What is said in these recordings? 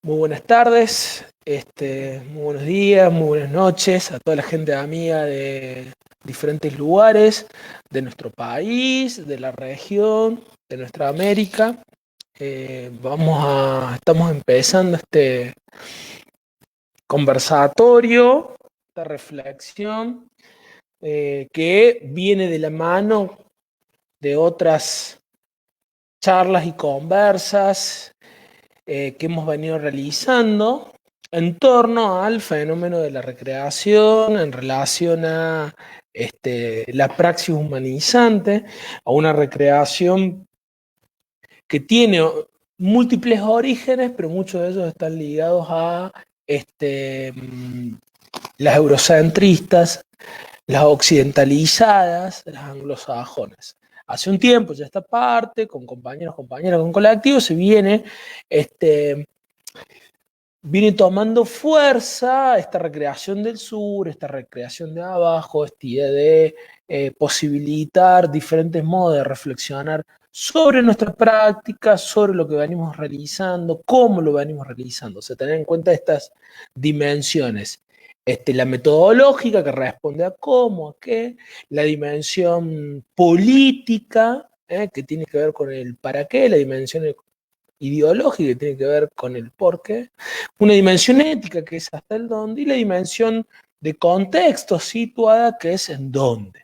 Muy buenas tardes, muy buenos días, muy buenas noches a toda la gente amiga de diferentes lugares de nuestro país, de la región, de nuestra América. Estamos empezando este conversatorio, esta reflexión que viene de la mano de otras charlas y conversas que hemos venido realizando en torno al fenómeno de la recreación en relación a la praxis humanizante, a una recreación que tiene múltiples orígenes, pero muchos de ellos están ligados a las eurocentristas, las occidentalizadas, las anglosajonas. Hace un tiempo ya esta parte, con compañeros, compañeras, con colectivos, viene tomando fuerza esta recreación del sur, esta recreación de abajo, esta idea de posibilitar diferentes modos de reflexionar sobre nuestras prácticas, sobre lo que venimos realizando, cómo lo venimos realizando. O sea, tener en cuenta estas dimensiones. La metodológica que responde a cómo, a qué, la dimensión política, que tiene que ver con el para qué, la dimensión ideológica que tiene que ver con el porqué, una dimensión ética que es hasta el dónde y la dimensión de contexto situada que es en dónde.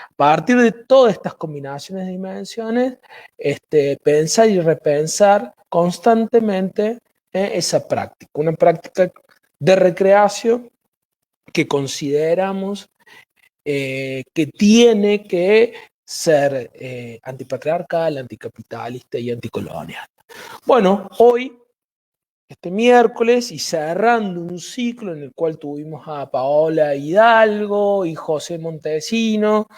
A partir de todas estas combinaciones de dimensiones, pensar y repensar constantemente esa práctica, una práctica de recreación que consideramos que tiene que ser antipatriarcal, anticapitalista y anticolonial. Bueno, hoy, este miércoles, y cerrando un ciclo en el cual tuvimos a Paola Hidalgo y José Montesino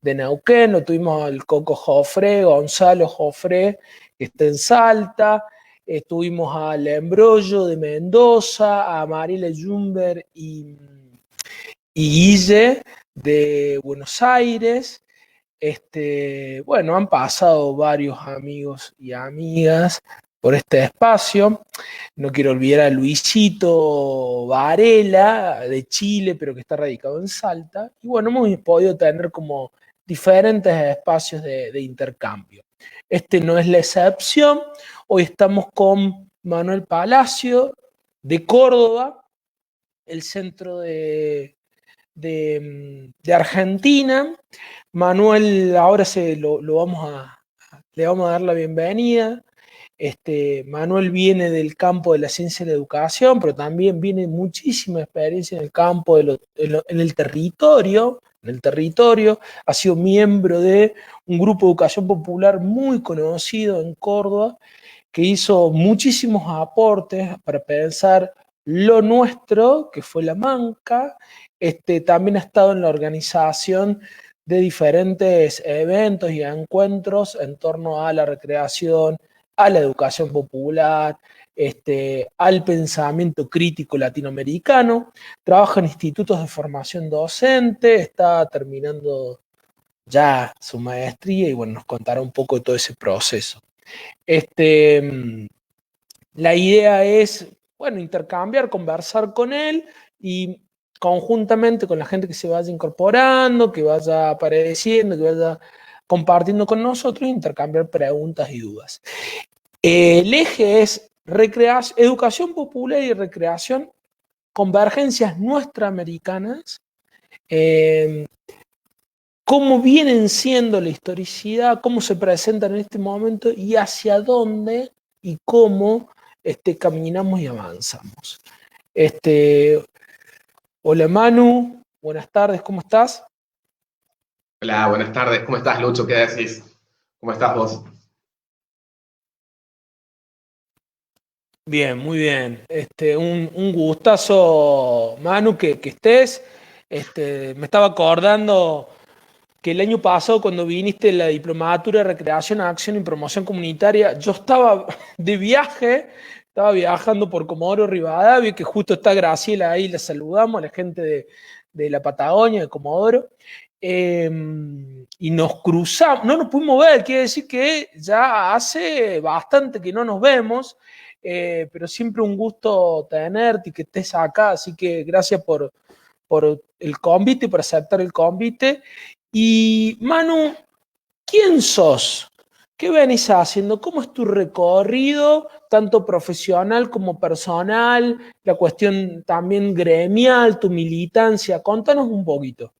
de Neuquén, lo tuvimos al Coco Jofré, Gonzalo Jofré, que está en Salta, tuvimos a Embrollo de Mendoza, a Mariela Jumber y Guille de Buenos Aires. Bueno, han pasado varios amigos y amigas por este espacio. No quiero olvidar a Luisito Varela, de Chile, pero que está radicado en Salta. Y bueno, hemos podido tener como diferentes espacios de intercambio. Este no es la excepción. Hoy estamos con Manuel Palacio, de Córdoba, el centro de Argentina. Manuel, ahora le vamos a dar la bienvenida. Manuel viene del campo de la ciencia y la educación, pero también viene muchísima experiencia en el campo, en el territorio. En el territorio, ha sido miembro de un grupo de educación popular muy conocido en Córdoba, que hizo muchísimos aportes para pensar lo nuestro, que fue la Manca. También ha estado en la organización de diferentes eventos y encuentros en torno a la recreación, a la educación popular, al pensamiento crítico latinoamericano. Trabaja en institutos de formación docente, está terminando ya su maestría y bueno, nos contará un poco de todo ese proceso. La idea es, bueno, intercambiar, conversar con él y conjuntamente con la gente que se vaya incorporando, que vaya apareciendo, que vaya compartiendo con nosotros, intercambiar preguntas y dudas. El eje es educación popular y recreación, convergencias nuestroamericanas, cómo vienen siendo la historicidad, cómo se presentan en este momento y hacia dónde y cómo caminamos y avanzamos. Hola Manu, buenas tardes, ¿cómo estás? Hola, buenas tardes. ¿Cómo estás, Lucho? ¿Qué decís? ¿Cómo estás vos? Bien, muy bien. Un gustazo, Manu, que estés. Me estaba acordando que el año pasado, cuando viniste en la diplomatura de Recreación, Acción y Promoción Comunitaria, yo estaba de viaje, estaba viajando por Comodoro Rivadavia, que justo está Graciela ahí, le saludamos a la gente de la Patagonia, de Comodoro, eh, y nos cruzamos, no nos pudimos ver, quiere decir que ya hace bastante que no nos vemos. pero siempre un gusto tenerte y que estés acá, así que gracias por el convite, por aceptar el convite. Y Manu, ¿quién sos? ¿Qué venís haciendo? ¿Cómo es tu recorrido, tanto profesional como personal? La cuestión también gremial, tu militancia. Contanos un poquito.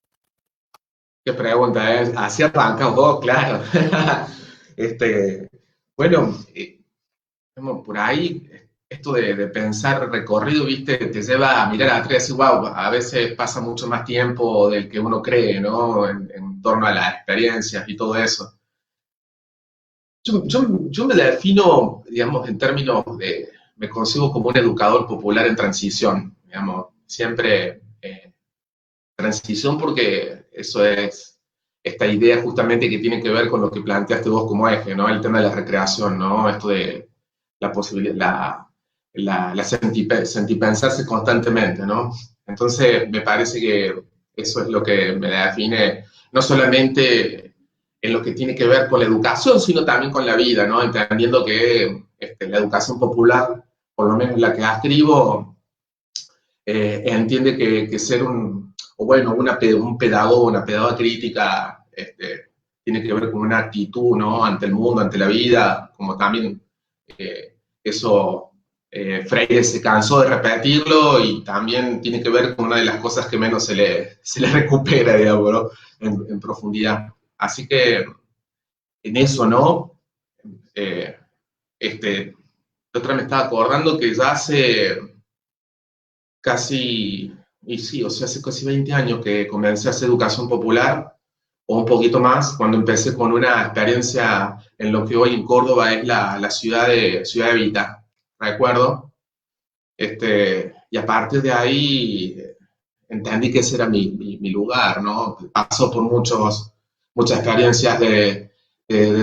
Qué pregunta, ¿eh? Así arrancas vos, claro. Este, bueno, como por ahí, esto de pensar recorrido, ¿viste? Te lleva a mirar atrás y decir, wow, a veces pasa mucho más tiempo del que uno cree, ¿no? En torno a las experiencias y todo eso. Yo me defino, digamos, en términos de, me consigo como un educador popular en transición, digamos, siempre transición porque eso es esta idea justamente que tiene que ver con lo que planteaste vos como eje, ¿no? El tema de la recreación, ¿no? Esto de la posibilidad, la sentipensarse constantemente, ¿no? Entonces, me parece que eso es lo que me define, no solamente en lo que tiene que ver con la educación, sino también con la vida, ¿no? Entendiendo que la educación popular, por lo menos la que escribo, entiende que ser o bueno, un pedagogo, una pedagoga crítica, tiene que ver con una actitud, ¿no? Ante el mundo, ante la vida, como también eso Freire se cansó de repetirlo y también tiene que ver con una de las cosas que menos se le recupera, digamos, ¿no? En profundidad. Así que en eso, ¿no? Eh, la otra me estaba acordando que ya hace casi, y sí, o sea, hace casi 20 años que comencé a hacer educación popular, o un poquito más, cuando empecé con una experiencia en lo que hoy en Córdoba es la ciudad de Vita, recuerdo, y a partir de ahí entendí que ese era mi lugar, ¿no? Pasó por muchas experiencias de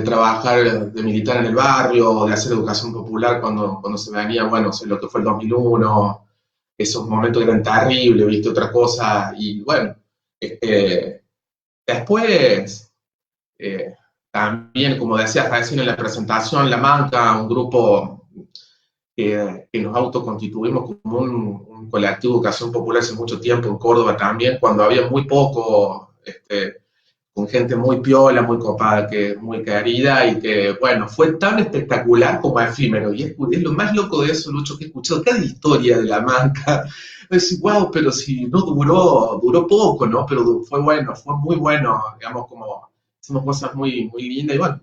trabajar, de militar en el barrio, de hacer educación popular cuando se venía, bueno, lo que fue el 2001, esos momentos eran terribles, viste, otra cosa, y bueno, después, eh, también, como decías recién en la presentación, La Manca, un grupo que nos autoconstituimos como un colectivo de educación popular hace mucho tiempo en Córdoba también, cuando había muy poco, con gente muy piola, muy copada, que muy querida y que, bueno, fue tan espectacular como efímero. Y es lo más loco de eso, Lucho, que he escuchado cada historia de La Manca. Es wow, pero si no duró poco, ¿no? Pero fue bueno, fue muy bueno, digamos, como hicimos cosas muy, muy lindas y bueno,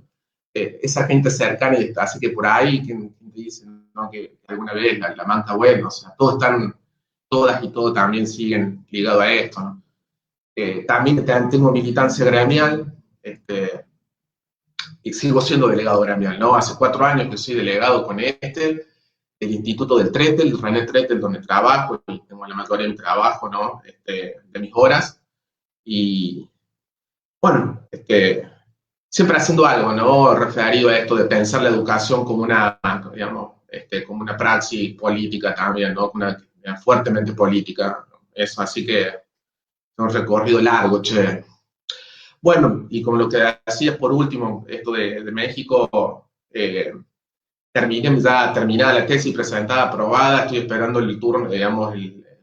esa gente cercana y está. Así que por ahí, quien te dice, ¿no? Que alguna vez la Manca, bueno, o sea, todas y todos también siguen ligados a esto, ¿no? También tengo militancia gremial, y sigo siendo delegado gremial, ¿no? Hace 4 años que soy delegado con del Instituto del Tretel, René Tretel, donde trabajo, y tengo la mayoría de mi trabajo, ¿no? De mis horas, y bueno, siempre haciendo algo, ¿no? Referido a esto de pensar la educación como una, digamos, como una praxis política también, ¿no? Una fuertemente política, ¿no? Eso, así que es un recorrido largo, che. Bueno, y como lo que decías por último, esto de México, terminé ya terminada la tesis, presentada, aprobada, estoy esperando el turno, digamos,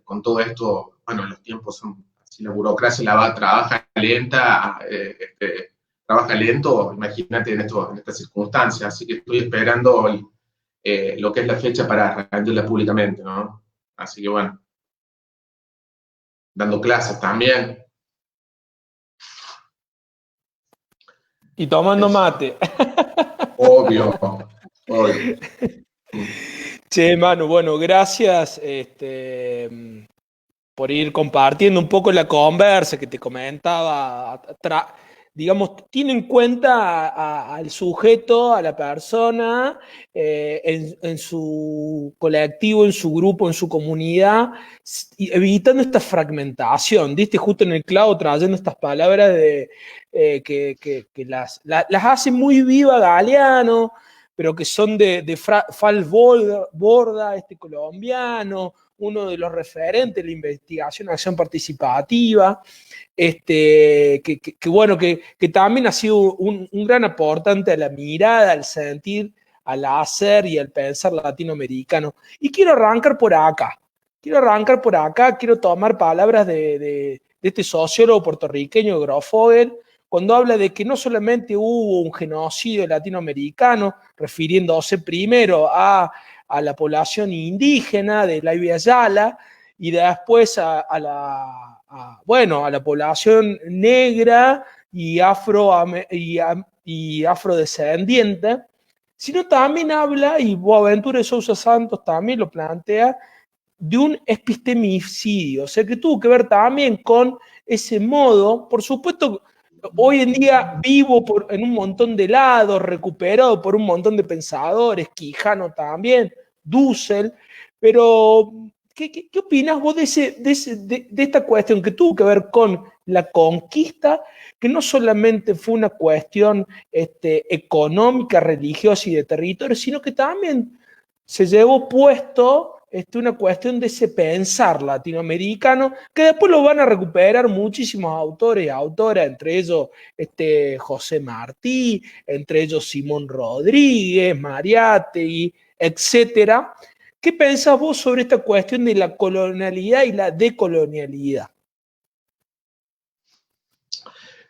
con todo esto, bueno, los tiempos son, si la burocracia trabaja lenta, trabaja lento, imagínate en estas circunstancias, así que estoy esperando lo que es la fecha para rendirla públicamente, ¿no? Así que bueno, dando clases también. Y tomando Es mate. obvio, obvio. Che, Manu, bueno, gracias por ir compartiendo un poco la conversa que te comentaba. Digamos, tiene en cuenta al sujeto, a la persona, en su colectivo, en su grupo, en su comunidad, y evitando esta fragmentación. Diste justo en el clavo trayendo estas palabras que las hace muy viva Galeano, pero que son de Fal Borda, este colombiano, uno de los referentes de la investigación, acción participativa, bueno, que también ha sido un gran aportante a la mirada, al sentir, al hacer y al pensar latinoamericano. Y quiero arrancar por acá. Quiero tomar palabras de este sociólogo puertorriqueño, Grofogel, cuando habla de que no solamente hubo un genocidio latinoamericano, refiriéndose primero a la población indígena de la Ibia Yala y después a la población negra y, y afrodescendiente, sino también habla, y Boaventura de Sousa Santos también lo plantea, de un epistemicidio, o sea que tuvo que ver también con ese modo, por supuesto, hoy en día vivo en un montón de lados, recuperado por un montón de pensadores, Quijano también, Dussel, pero ¿qué opinas vos de esta cuestión que tuvo que ver con la conquista, que no solamente fue una cuestión económica, religiosa y de territorio, sino que también se llevó puesto una cuestión de ese pensar latinoamericano, que después lo van a recuperar muchísimos autores y autoras, entre ellos José Martí, entre ellos Simón Rodríguez, Mariátegui, etcétera? ¿Qué pensás vos sobre esta cuestión de la colonialidad y la decolonialidad?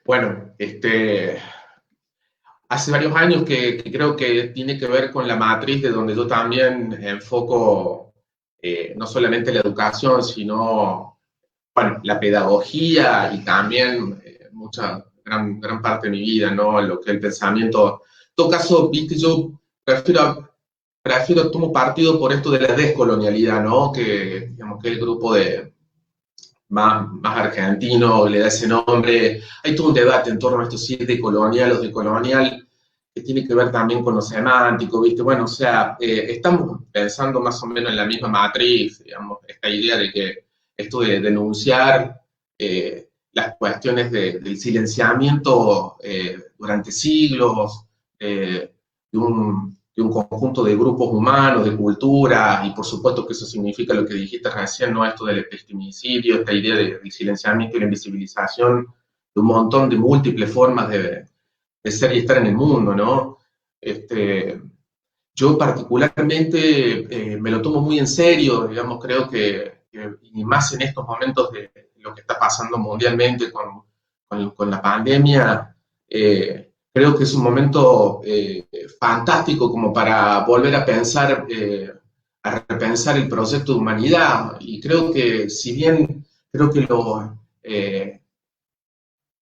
Bueno, hace varios años que creo que tiene que ver con la matriz de donde yo también enfoco no solamente la educación, sino, bueno, la pedagogía y también gran parte de mi vida, ¿no? Lo que el pensamiento. En todo caso, viste, yo tomo partido por esto de la descolonialidad, ¿no? Que, digamos, que el grupo más argentino le da ese nombre. Hay todo un debate en torno a esto, si es decolonial o decolonial, que tiene que ver también con lo semántico, ¿viste? Bueno, o sea, estamos pensando más o menos en la misma matriz, digamos, esta idea de que esto de denunciar las cuestiones del silenciamiento durante siglos, de un conjunto de grupos humanos, de cultura, y por supuesto que eso significa lo que dijiste recién, ¿no? Esto del epistemicidio, esta idea del silenciamiento y la invisibilización de un montón de múltiples formas de ser y estar en el mundo, ¿no? Yo particularmente me lo tomo muy en serio, digamos, creo y más en estos momentos de lo que está pasando mundialmente con la pandemia, creo que es un momento fantástico como para volver a pensar, a repensar el proyecto de humanidad. Y creo que si bien creo que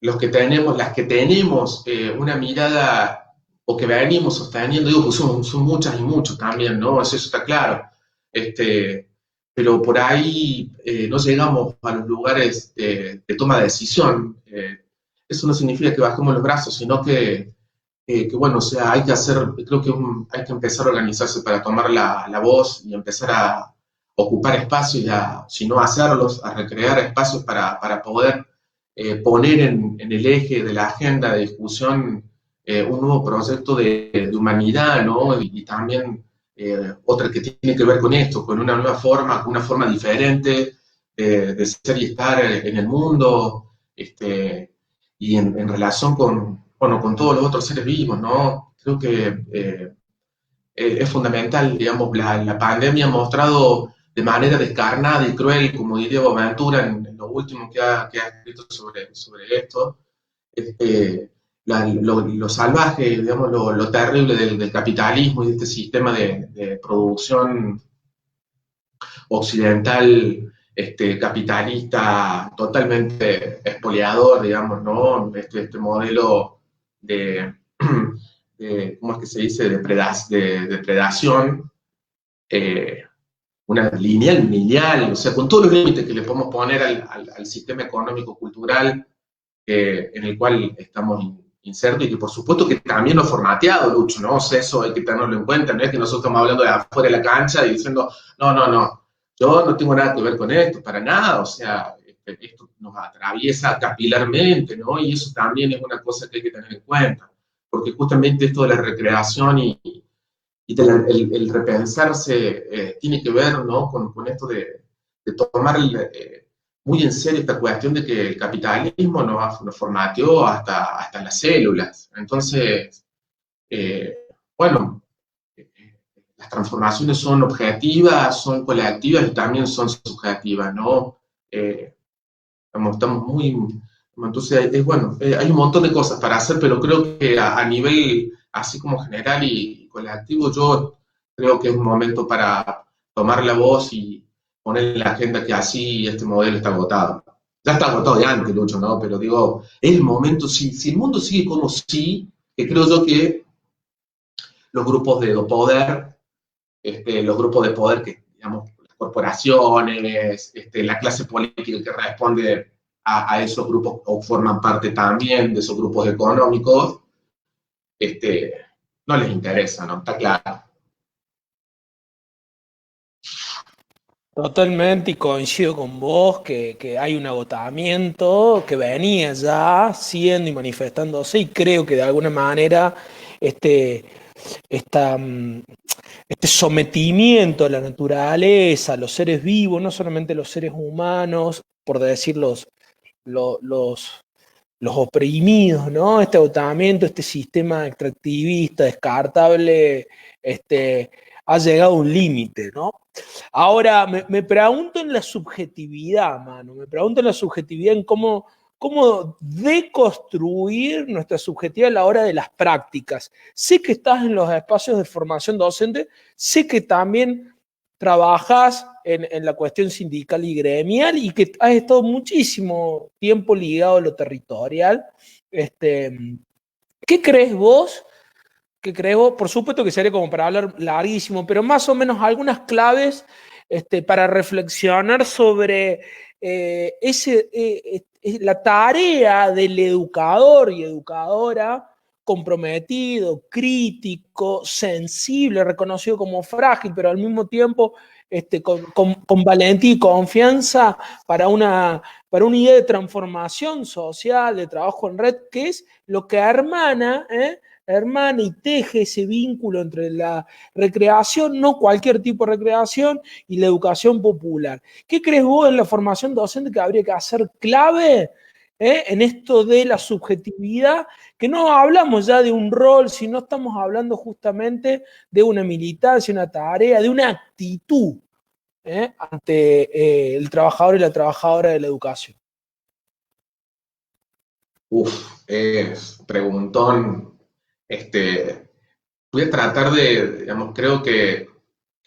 las que tenemos una mirada o que venimos sosteniendo, digo, pues son muchas y muchos también, ¿no? Eso está claro. Pero por ahí no llegamos a los lugares de toma de decisión. Eso no significa que bajemos los brazos, sino que bueno, o sea, hay que hacer, creo que hay que empezar a organizarse para tomar la voz y empezar a ocupar espacios, si no hacerlos, a recrear espacios para poder poner en el eje de la agenda de discusión un nuevo proyecto de humanidad, ¿no? Y también otra que tiene que ver con esto, con una nueva forma, con una forma diferente de ser y estar en el mundo, y en relación con todos los otros seres vivos, ¿no? Creo que es fundamental, digamos, la pandemia ha mostrado de manera descarnada y cruel, como diría Boaventura en lo último que ha escrito sobre esto, lo salvaje, digamos, lo terrible del capitalismo y de este sistema de producción occidental, capitalista, totalmente expoliador, digamos, ¿no? Este modelo de, ¿cómo es que se dice?, de depredación, una lineal, o sea, con todos los límites que le podemos poner al sistema económico-cultural en el cual estamos insertos y que por supuesto que también lo ha formateado, Lucho, ¿no? O sea, eso hay que tenerlo en cuenta, no es que nosotros estamos hablando de afuera de la cancha y diciendo, no, yo no tengo nada que ver con esto, para nada, o sea, esto nos atraviesa capilarmente, ¿no? Y eso también es una cosa que hay que tener en cuenta, porque justamente esto de la recreación y el repensarse tiene que ver, ¿no? con esto de tomar muy en serio esta cuestión de que el capitalismo nos formateó hasta las células. Entonces, bueno, las transformaciones son objetivas, son colectivas y también son subjetivas, ¿no? Estamos muy... Entonces, es bueno, hay un montón de cosas para hacer, pero creo que a nivel así como general y colectivo, yo creo que es un momento para tomar la voz y poner en la agenda que así este modelo está agotado. Ya está agotado de antes, Lucho, ¿no? Pero digo, es el momento, si el mundo sigue como sí, que creo yo que los grupos de poder, los grupos de poder que, digamos, las corporaciones, la clase política que responde a esos grupos o forman parte también de esos grupos económicos, no les interesa, ¿no? Está claro. Totalmente, y coincido con vos que hay un agotamiento que venía ya siendo y manifestándose, y creo que de alguna manera este, esta, este sometimiento a la naturaleza, a los seres vivos, no solamente los seres humanos, por decir lo- los, los oprimidos, ¿no? Este agotamiento, este sistema extractivista, descartable, ha llegado a un límite, ¿no? Ahora, me pregunto en la subjetividad, mano, me pregunto en la subjetividad, en cómo deconstruir nuestra subjetividad a la hora de las prácticas. Sé que estás en los espacios de formación docente, sé que también trabajas en la cuestión sindical y gremial y que has estado muchísimo tiempo ligado a lo territorial. ¿Qué crees vos? ¿Qué crees vos? Por supuesto que sería como para hablar larguísimo, pero más o menos algunas claves para reflexionar sobre la tarea del educador y educadora comprometido, crítico, sensible, reconocido como frágil, pero al mismo tiempo con valentía y confianza para una idea de transformación social, de trabajo en red, que es lo que hermana y teje ese vínculo entre la recreación, no cualquier tipo de recreación, y la educación popular. ¿Qué crees vos en la formación docente que habría que hacer clave en esto de la subjetividad? Que no hablamos ya de un rol, sino estamos hablando justamente de una militancia, una tarea, de una actitud ante el trabajador y la trabajadora de la educación. Es preguntón. Voy a tratar de, digamos, creo que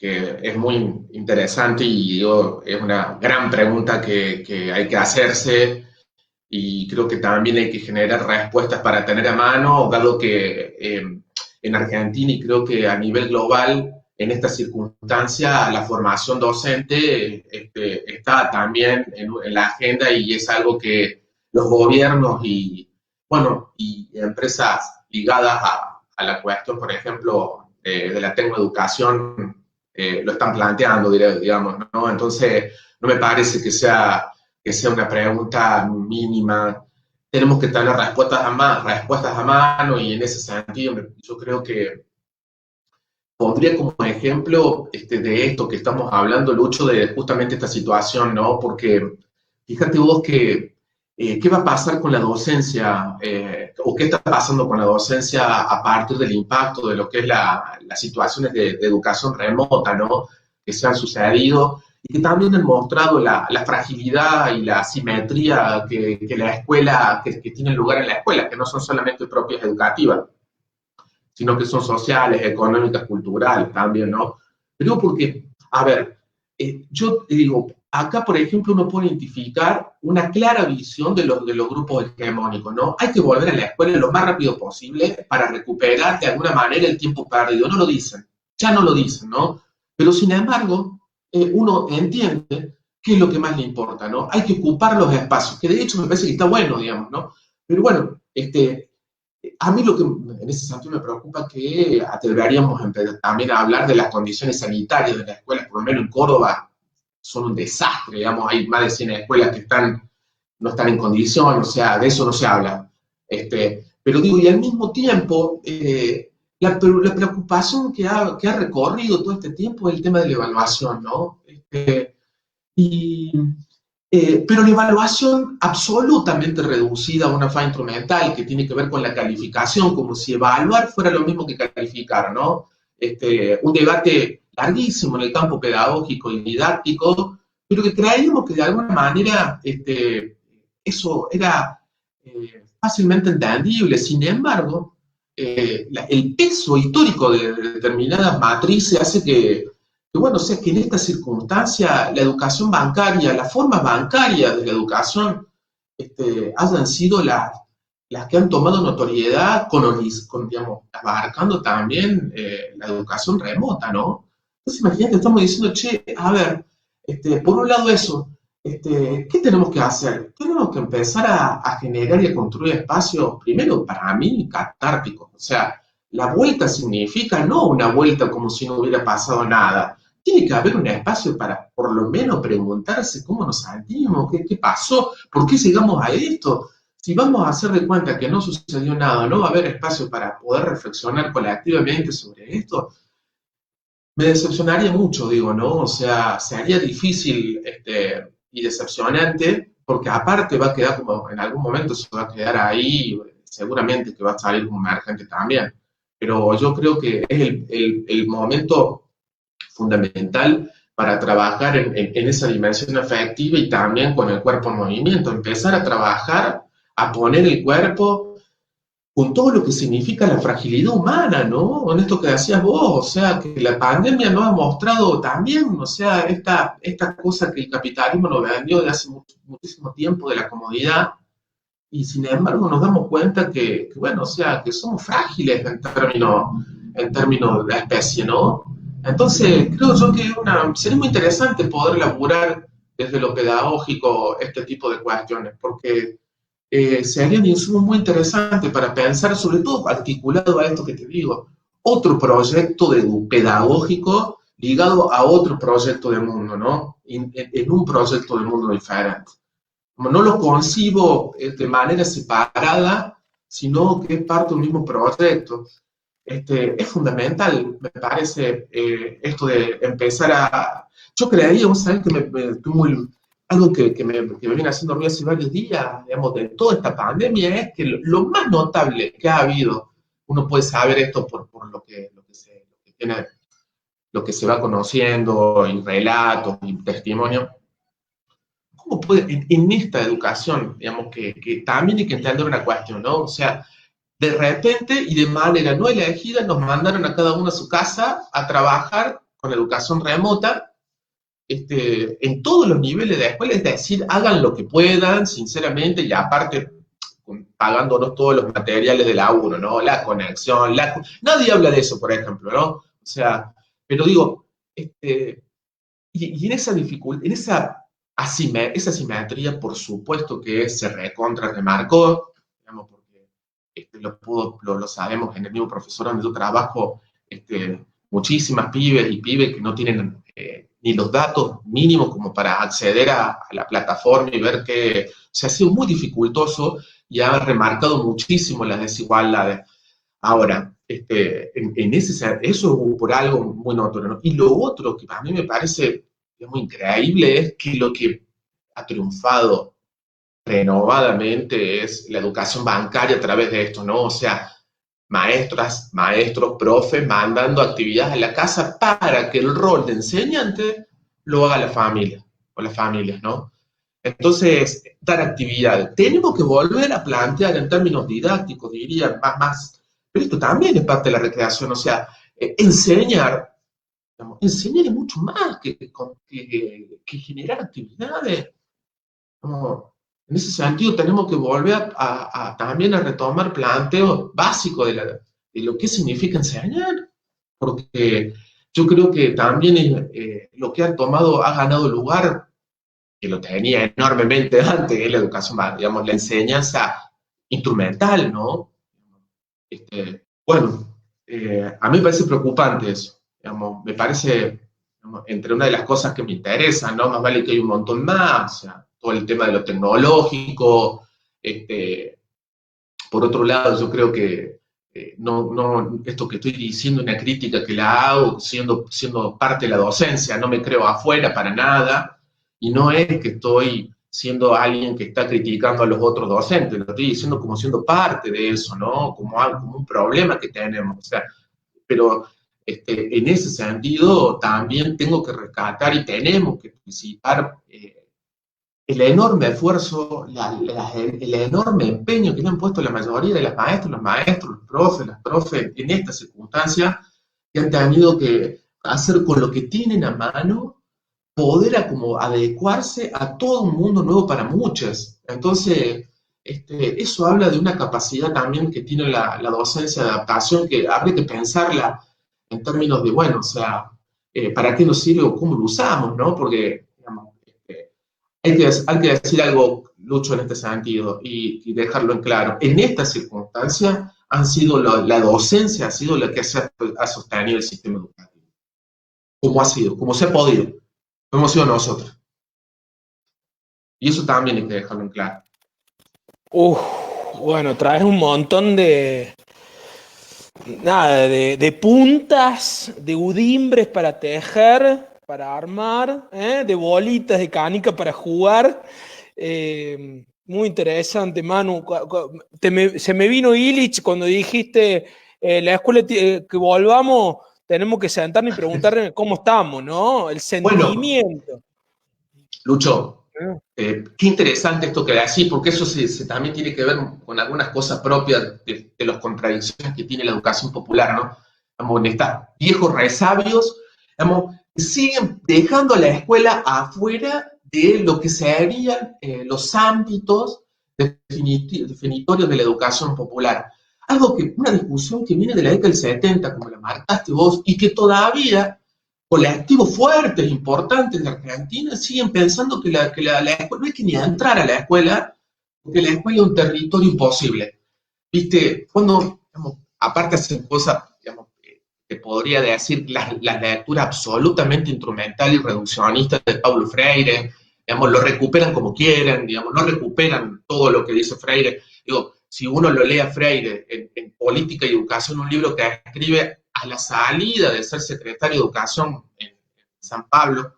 es muy interesante y digo, es una gran pregunta que hay que hacerse y creo que también hay que generar respuestas para tener a mano, dado que en Argentina y creo que a nivel global, en esta circunstancia, la formación docente está también en la agenda y es algo que los gobiernos y, bueno, y empresas ligadas a la cuestión, por ejemplo, de la tecnoeducación, lo están planteando, digamos, ¿no? Entonces, no me parece que sea una pregunta mínima. Tenemos que tener respuestas a mano y en ese sentido yo creo que pondría como ejemplo de esto que estamos hablando, Lucho, de justamente esta situación, ¿no? Porque fíjate vos que, ¿qué va a pasar con la docencia? ¿O qué está pasando con la docencia a partir del impacto de lo que es las situaciones de educación remota, ¿no? Que se han sucedido y que también han mostrado la fragilidad y la asimetría que la escuela, que tienen lugar en la escuela, que no son solamente propias educativas sino que son sociales, económicas, culturales también, ¿no? Pero digo porque, a ver, yo te digo, acá, por ejemplo, uno puede identificar una clara visión de los grupos hegemónicos, ¿no? Hay que volver a la escuela lo más rápido posible para recuperar de alguna manera el tiempo perdido. No lo dicen, ya no lo dicen, ¿no? Pero sin embargo, uno entiende qué es lo que más le importa, ¿no? Hay que ocupar los espacios, que de hecho me parece que está bueno, digamos, ¿no? Pero bueno, a mí lo que en ese sentido me preocupa es que deberíamos también a hablar de las condiciones sanitarias de las escuelas, por lo menos en Córdoba son un desastre, digamos, hay más de 100 escuelas que no están en condición, o sea, de eso no se habla. Pero digo, y al mismo tiempo, la preocupación que ha recorrido todo este tiempo es el tema de la evaluación, ¿no? Y, pero la evaluación absolutamente reducida a una fase instrumental que tiene que ver con la calificación, como si evaluar fuera lo mismo que calificar, ¿no? un debate larguísimo en el campo pedagógico y didáctico, pero que creíamos que de alguna manera eso era fácilmente entendible. Sin embargo, el peso histórico de determinadas matrices hace bueno, o sea, que en esta circunstancia la educación bancaria, las formas bancarias de la educación hayan sido las que han tomado notoriedad digamos, abarcando también la educación remota, ¿no? Entonces, imagínate, estamos diciendo, che, a ver, por un lado eso, ¿qué tenemos que hacer? Tenemos que empezar a generar y a construir espacios, primero, para mí, catárticos. O sea, la vuelta significa no una vuelta como si no hubiera pasado nada. Tiene que haber un espacio para, por lo menos, preguntarse cómo nos sentimos, qué pasó, por qué llegamos a esto. Si vamos a hacer de cuenta que no sucedió nada, no va a haber espacio para poder reflexionar colectivamente sobre esto, me decepcionaría mucho, digo, ¿no? O sea, se haría difícil y decepcionante, porque aparte va a quedar como, en algún momento se va a quedar ahí, seguramente que va a salir como emergente también. Pero yo creo que es el momento fundamental para trabajar en esa dimensión afectiva y también con el cuerpo en movimiento, empezar a trabajar, a poner el cuerpo con todo lo que significa la fragilidad humana, ¿no? Con esto que decías vos, o sea, que la pandemia nos ha mostrado también, o sea, esta cosa que el capitalismo nos vendió de hace muchísimo tiempo de la comodidad, y sin embargo nos damos cuenta bueno, o sea, que somos frágiles en términos de la especie, ¿no? Entonces, creo yo que sería muy interesante poder elaborar desde lo pedagógico este tipo de cuestiones, porque sería un insumo muy interesante para pensar, sobre todo articulado a esto que te digo, otro proyecto pedagógico ligado a otro proyecto de mundo, ¿no? En un proyecto de mundo diferente. Como no lo concibo de manera separada, sino que es parte de un mismo proyecto. Es fundamental, me parece, esto de empezar a... Yo creía, vos sabés que estoy muy... Algo que me viene haciendo ruido hace varios días, digamos, de toda esta pandemia, es que lo más notable que ha habido, uno puede saber esto por lo que se va conociendo, en relatos y testimonios. ¿Cómo puede, en esta educación, digamos, que también hay que entender una cuestión, ¿no? O sea, de repente y de manera no elegida nos mandaron a cada uno a su casa a trabajar con educación remota en todos los niveles de escuela, es decir, hagan lo que puedan, sinceramente, y aparte pagándonos todos los materiales de la uno, ¿no? La conexión, nadie habla de eso, por ejemplo, ¿no? O sea, pero digo, y en esa dificultad, en esa asimetría, por supuesto que se recontra remarcó, digamos, porque lo sabemos en el mismo profesor donde yo trabajo, muchísimas pibes y pibes que no tienen ni los datos mínimos como para acceder a la plataforma y ver que se ha sido muy dificultoso y ha remarcado muchísimo las desigualdades. Ahora, eso es por algo muy notorio, ¿no? Y lo otro que a mí me parece muy increíble es que lo que ha triunfado renovadamente es la educación bancaria a través de esto, ¿no? O sea, maestras, maestros, profes, mandando actividades a la casa para que el rol de enseñante lo haga la familia o las familias, ¿no? Entonces, dar actividades. Tenemos que volver a plantear en términos didácticos, diría, más, pero esto también es parte de la recreación, o sea, enseñar, digamos, enseñar es mucho más que generar actividades. Como, en ese sentido, tenemos que volver también a retomar planteos básicos de lo que significa enseñar, porque yo creo que también lo que ha ganado lugar, que lo tenía enormemente antes, es la educación, digamos, la enseñanza instrumental, ¿no? Bueno, a mí me parece preocupante eso, digamos, me parece, digamos, entre una de las cosas que me interesan, ¿no? Más vale que hay un montón más, o sea, todo el tema de lo tecnológico, por otro lado, yo creo que esto que estoy diciendo, una crítica que la hago siendo parte de la docencia, no me creo afuera para nada, y no es que estoy siendo alguien que está criticando a los otros docentes, lo estoy diciendo como siendo parte de eso, ¿no? Como un problema que tenemos, o sea, pero en ese sentido también tengo que rescatar y tenemos que felicitar el enorme esfuerzo, el enorme empeño que le han puesto la mayoría de las maestras, los maestros, los profes, las profes en esta circunstancia, que han tenido que hacer con lo que tienen a mano, poder como adecuarse a todo un mundo nuevo para muchas. Entonces, eso habla de una capacidad también que tiene la docencia de adaptación, que habría que pensarla en términos de, bueno, o sea, ¿para qué nos sirve o cómo lo usamos, no? Porque, digamos, hay que decir algo, Lucho, en este sentido, y dejarlo en claro. En esta circunstancia, la docencia ha sido la que ha sostenido el sistema educativo. Como ha sido, como se ha podido. No hemos sido nosotros. Y eso también hay que dejarlo en claro. Uf, bueno, traes un montón de puntas, de udimbres para tejer, para armar, de bolitas de canica para jugar. Muy interesante, Manu. Se me vino Illich cuando dijiste la escuela que volvamos, tenemos que sentarnos y preguntarle cómo estamos, ¿no? El Bueno, sentimiento. Lucho, ¿Eh? qué interesante esto que decís, porque eso también tiene que ver con algunas cosas propias de las contradicciones que tiene la educación popular, ¿no? Digamos, en estos viejos resabios, digamos, siguen dejando a la escuela afuera de lo que serían los ámbitos definitorios de la educación popular. Una discusión que viene de la década del 70, como la marcaste vos, y que todavía colectivos fuertes, importantes de Argentina, siguen pensando que la escuela, no hay que ni entrar a la escuela, porque la escuela es un territorio imposible. ¿Viste? Cuando, digamos, aparte hacen cosas, digamos, te podría decir la lectura absolutamente instrumental y reduccionista de Paulo Freire, digamos, lo recuperan como quieren, digamos, no recuperan todo lo que dice Freire. Digo, si uno lo lee a Freire en Política y Educación, un libro que escribe a la salida de ser secretario de Educación en San Pablo,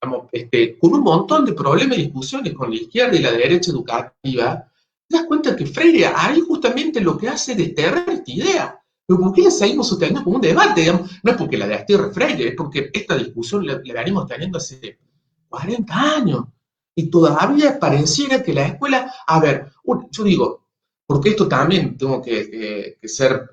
digamos, con un montón de problemas y discusiones con la izquierda y la derecha educativa, te das cuenta que Freire ahí justamente lo que hace es desterrar esta idea. Pero ¿por qué la seguimos sosteniendo como un debate? Digamos? No es porque la destierre Freire, es porque esta discusión la venimos teniendo hace 40 años. Y todavía pareciera que la escuela, a ver, yo digo, porque esto también tengo que ser,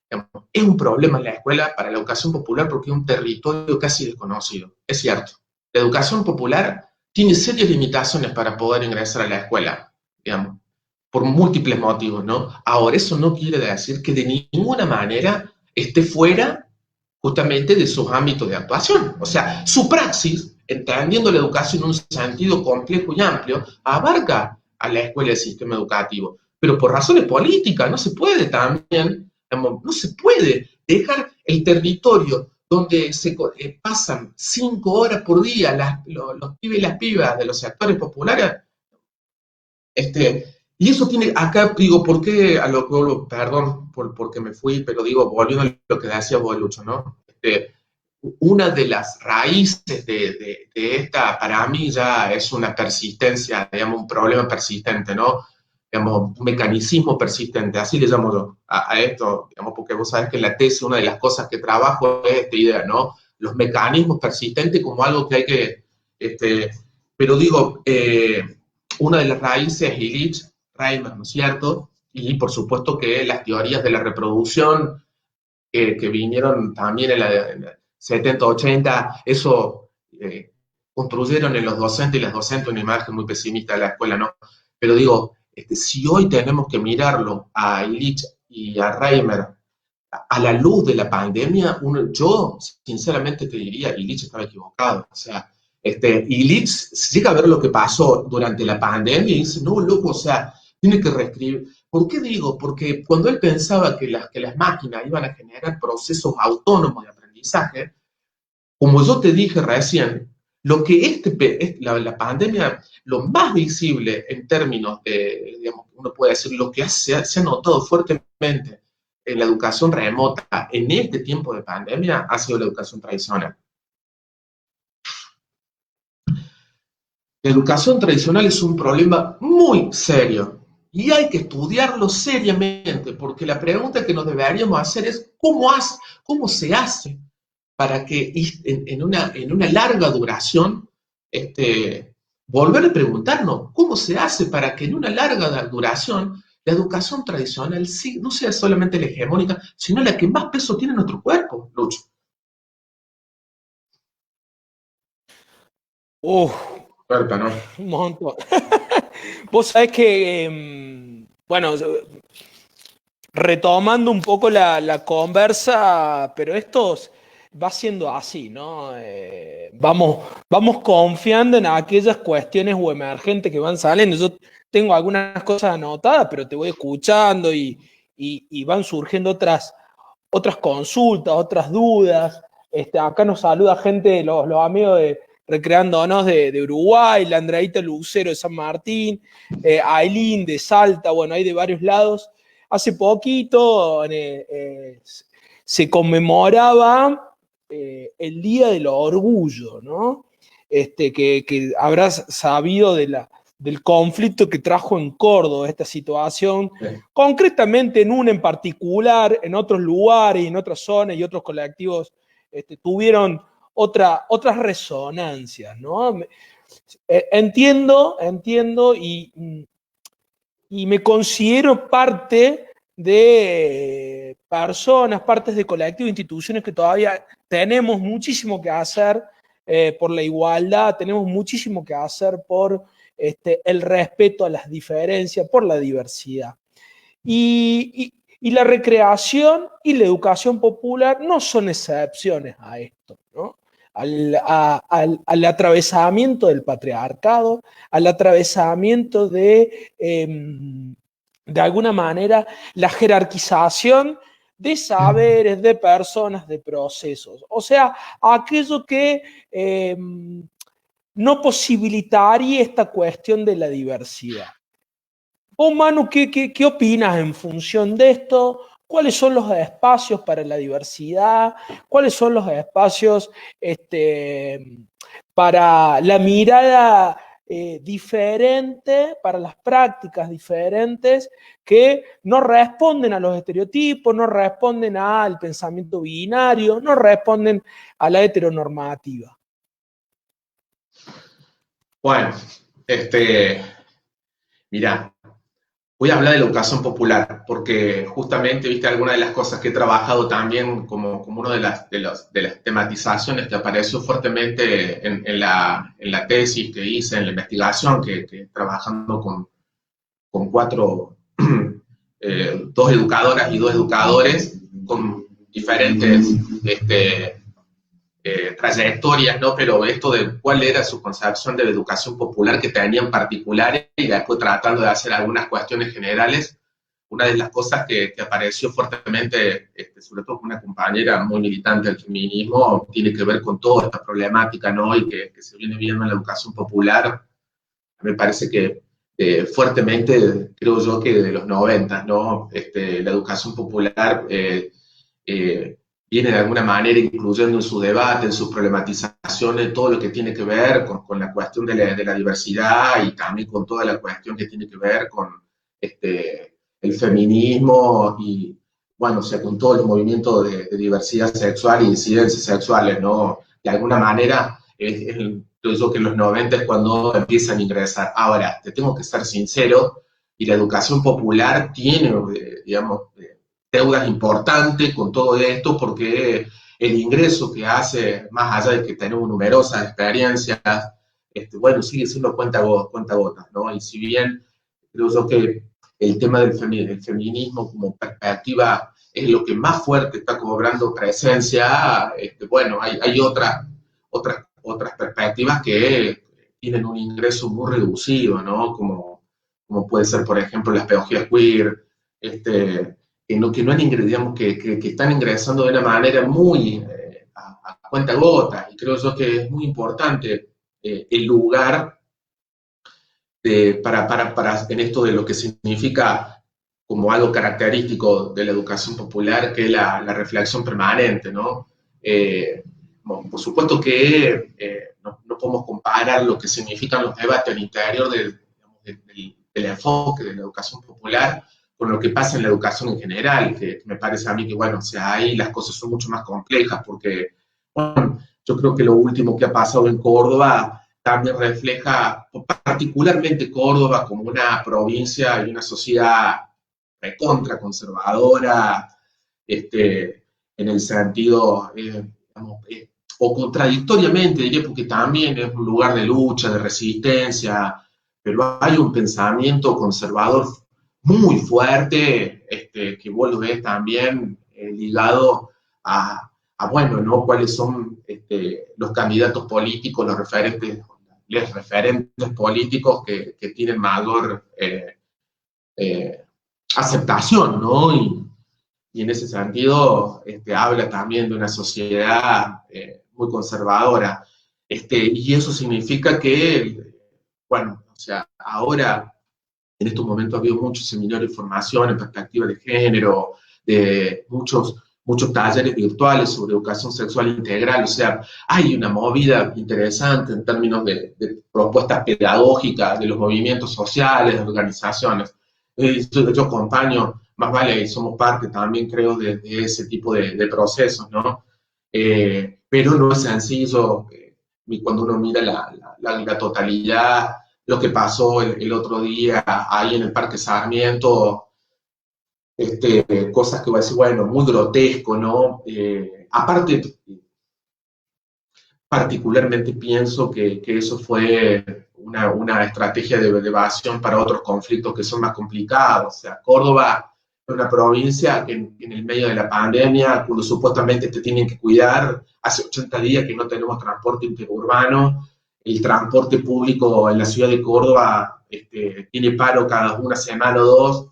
digamos, es un problema en la escuela para la educación popular porque es un territorio casi desconocido, es cierto. La educación popular tiene serias limitaciones para poder ingresar a la escuela, digamos, por múltiples motivos, ¿no? Ahora, eso no quiere decir que de ninguna manera esté fuera justamente de sus ámbitos de actuación. O sea, su praxis, entendiendo la educación en un sentido complejo y amplio, abarca a la escuela y al sistema educativo. Pero por razones políticas no se puede también, digamos, no se puede dejar el territorio donde pasan 5 horas por día los pibes y las pibas de los sectores populares. Y eso tiene, acá digo, ¿por qué? Perdón porque me fui, pero digo, volviendo a lo que decía vos, Lucho, ¿no? Una de las raíces de esta, para mí ya es una persistencia, digamos, un problema persistente, ¿no? Digamos, un mecanicismo persistente, así le llamo yo a esto, digamos, porque vos sabés que en la tesis una de las cosas que trabajo es esta idea, ¿no? Los mecanismos persistentes como algo que hay que, pero digo, una de las raíces es Illich, Reimer, ¿no es cierto? Y por supuesto que las teorías de la reproducción que vinieron también en la 70, 80, eso construyeron en los docentes y las docentes una imagen muy pesimista de la escuela, ¿no? Pero digo, si hoy tenemos que mirarlo a Illich y a Reimer a la luz de la pandemia, yo sinceramente te diría, Illich estaba equivocado. O sea, Illich llega a ver lo que pasó durante la pandemia y dice, no, loco, o sea, tiene que reescribir. ¿Por qué digo? Porque cuando él pensaba que las máquinas iban a generar procesos autónomos de aprendizaje, como yo te dije recién, lo que la pandemia, lo más visible en términos de, digamos, uno puede decir, lo que se ha notado fuertemente en la educación remota en este tiempo de pandemia ha sido la educación tradicional. La educación tradicional es un problema muy serio, y hay que estudiarlo seriamente, porque la pregunta que nos deberíamos hacer es, ¿cómo se hace para que en una larga duración, volver a preguntarnos, ¿cómo se hace para que en una larga duración la educación tradicional sí, no sea solamente la hegemónica, sino la que más peso tiene en nuestro cuerpo, Lucho? Uf, Fuerte, ¿no? un montón. Vos sabés que, bueno, retomando un poco la conversa, pero esto va siendo así, ¿no? Vamos confiando en aquellas cuestiones o emergentes que van saliendo. Yo tengo algunas cosas anotadas, pero te voy escuchando y van surgiendo otras consultas, otras dudas. Acá nos saluda gente, los amigos de Recreándonos de Uruguay, la Andreita Lucero de San Martín, Ailín de Salta, bueno, hay de varios lados. Hace poquito se conmemoraba el Día del Orgullo, ¿no? Que habrás sabido del conflicto que trajo en Córdoba esta situación, Sí. concretamente en una en particular, en otros lugares y en otras zonas y otros colectivos tuvieron otras resonancias, ¿no? Entiendo y me considero parte de personas, partes de colectivos, instituciones que todavía tenemos muchísimo que hacer por la igualdad, tenemos muchísimo que hacer por el respeto a las diferencias, por la diversidad. Y la recreación y la educación popular no son excepciones a esto, ¿no? Al atravesamiento del patriarcado, al atravesamiento de alguna manera, la jerarquización de saberes, de personas, de procesos. O sea, aquello que no posibilitaría esta cuestión de la diversidad. Vos, Manu, ¿qué opinas en función de esto? ¿Cuáles son los espacios para la diversidad? ¿Cuáles son los espacios para la mirada diferente, para las prácticas diferentes que no responden a los estereotipos, no responden al pensamiento binario, no responden a la heteronormativa? Bueno, mirá, voy a hablar de la educación popular, porque justamente, viste, algunas de las cosas que he trabajado también como una de las tematizaciones que apareció fuertemente en la tesis que hice, en la investigación, que trabajando con cuatro, dos educadoras y dos educadores con diferentes trayectorias, ¿no? Pero esto de cuál era su concepción de la educación popular que tenían particulares y después tratando de hacer algunas cuestiones generales, una de las cosas que apareció fuertemente, sobre todo con una compañera muy militante del feminismo, tiene que ver con toda esta problemática, ¿no? Y que se viene viendo en la educación popular, me parece que fuertemente, creo yo que de los 90, ¿no? La educación popular eh, viene de alguna manera incluyendo en su debate, en sus problematizaciones, todo lo que tiene que ver con la cuestión de la diversidad y también con toda la cuestión que tiene que ver con el feminismo y, bueno, o sea, con todo el movimiento de diversidad sexual y disidencias sexuales, ¿no? De alguna manera, creo yo que en los 90 es cuando empiezan a ingresar. Ahora, te tengo que ser sincero, y la educación popular tiene, digamos, deudas importantes con todo esto, porque el ingreso que hace, más allá de que tenemos numerosas experiencias, bueno, sigue siendo cuenta gotas, ¿no? Y si bien creo yo que el tema del feminismo como perspectiva es lo que más fuerte está cobrando presencia, bueno, hay otras perspectivas que tienen un ingreso muy reducido, ¿no? Como puede ser, por ejemplo, las pedagogías queer, que no han ingresado, que están ingresando de una manera muy a cuenta gota, y creo yo que es muy importante el lugar en esto de lo que significa como algo característico de la educación popular, que es la reflexión permanente, ¿no? Bueno, por supuesto que no podemos comparar lo que significan los debates al interior del enfoque de la educación popular con lo que pasa en la educación en general, que me parece a mí que, bueno, o sea, ahí las cosas son mucho más complejas, porque, bueno, yo creo que lo último que ha pasado en Córdoba también refleja particularmente Córdoba como una provincia y una sociedad recontra conservadora, en el sentido, digamos, o contradictoriamente, diría, porque también es un lugar de lucha, de resistencia, pero hay un pensamiento conservador muy fuerte, que vos lo ves también ligado bueno, ¿no? Cuáles son los candidatos políticos, los referentes políticos que tienen mayor eh, aceptación, ¿no? Y en ese sentido habla también de una sociedad muy conservadora. Y eso significa que, bueno, o sea, ahora en estos momentos ha habido muchos seminarios de formación en perspectiva de género, de muchos talleres virtuales sobre educación sexual integral, o sea, hay una movida interesante en términos de propuestas pedagógicas de los movimientos sociales, de organizaciones. Yo acompaño, más vale, y somos parte también, creo, de ese tipo de procesos, ¿no? Pero no es sencillo, cuando uno mira la totalidad, lo que pasó el otro día ahí en el Parque Sarmiento, cosas que voy a decir, bueno, muy grotesco, ¿no? Aparte, particularmente pienso que eso fue una estrategia de evasión para otros conflictos que son más complicados. O sea, Córdoba es una provincia que en el medio de la pandemia, cuando supuestamente te tienen que cuidar, hace 80 días que no tenemos transporte interurbano, el transporte público en la ciudad de Córdoba tiene paro cada una semana o dos.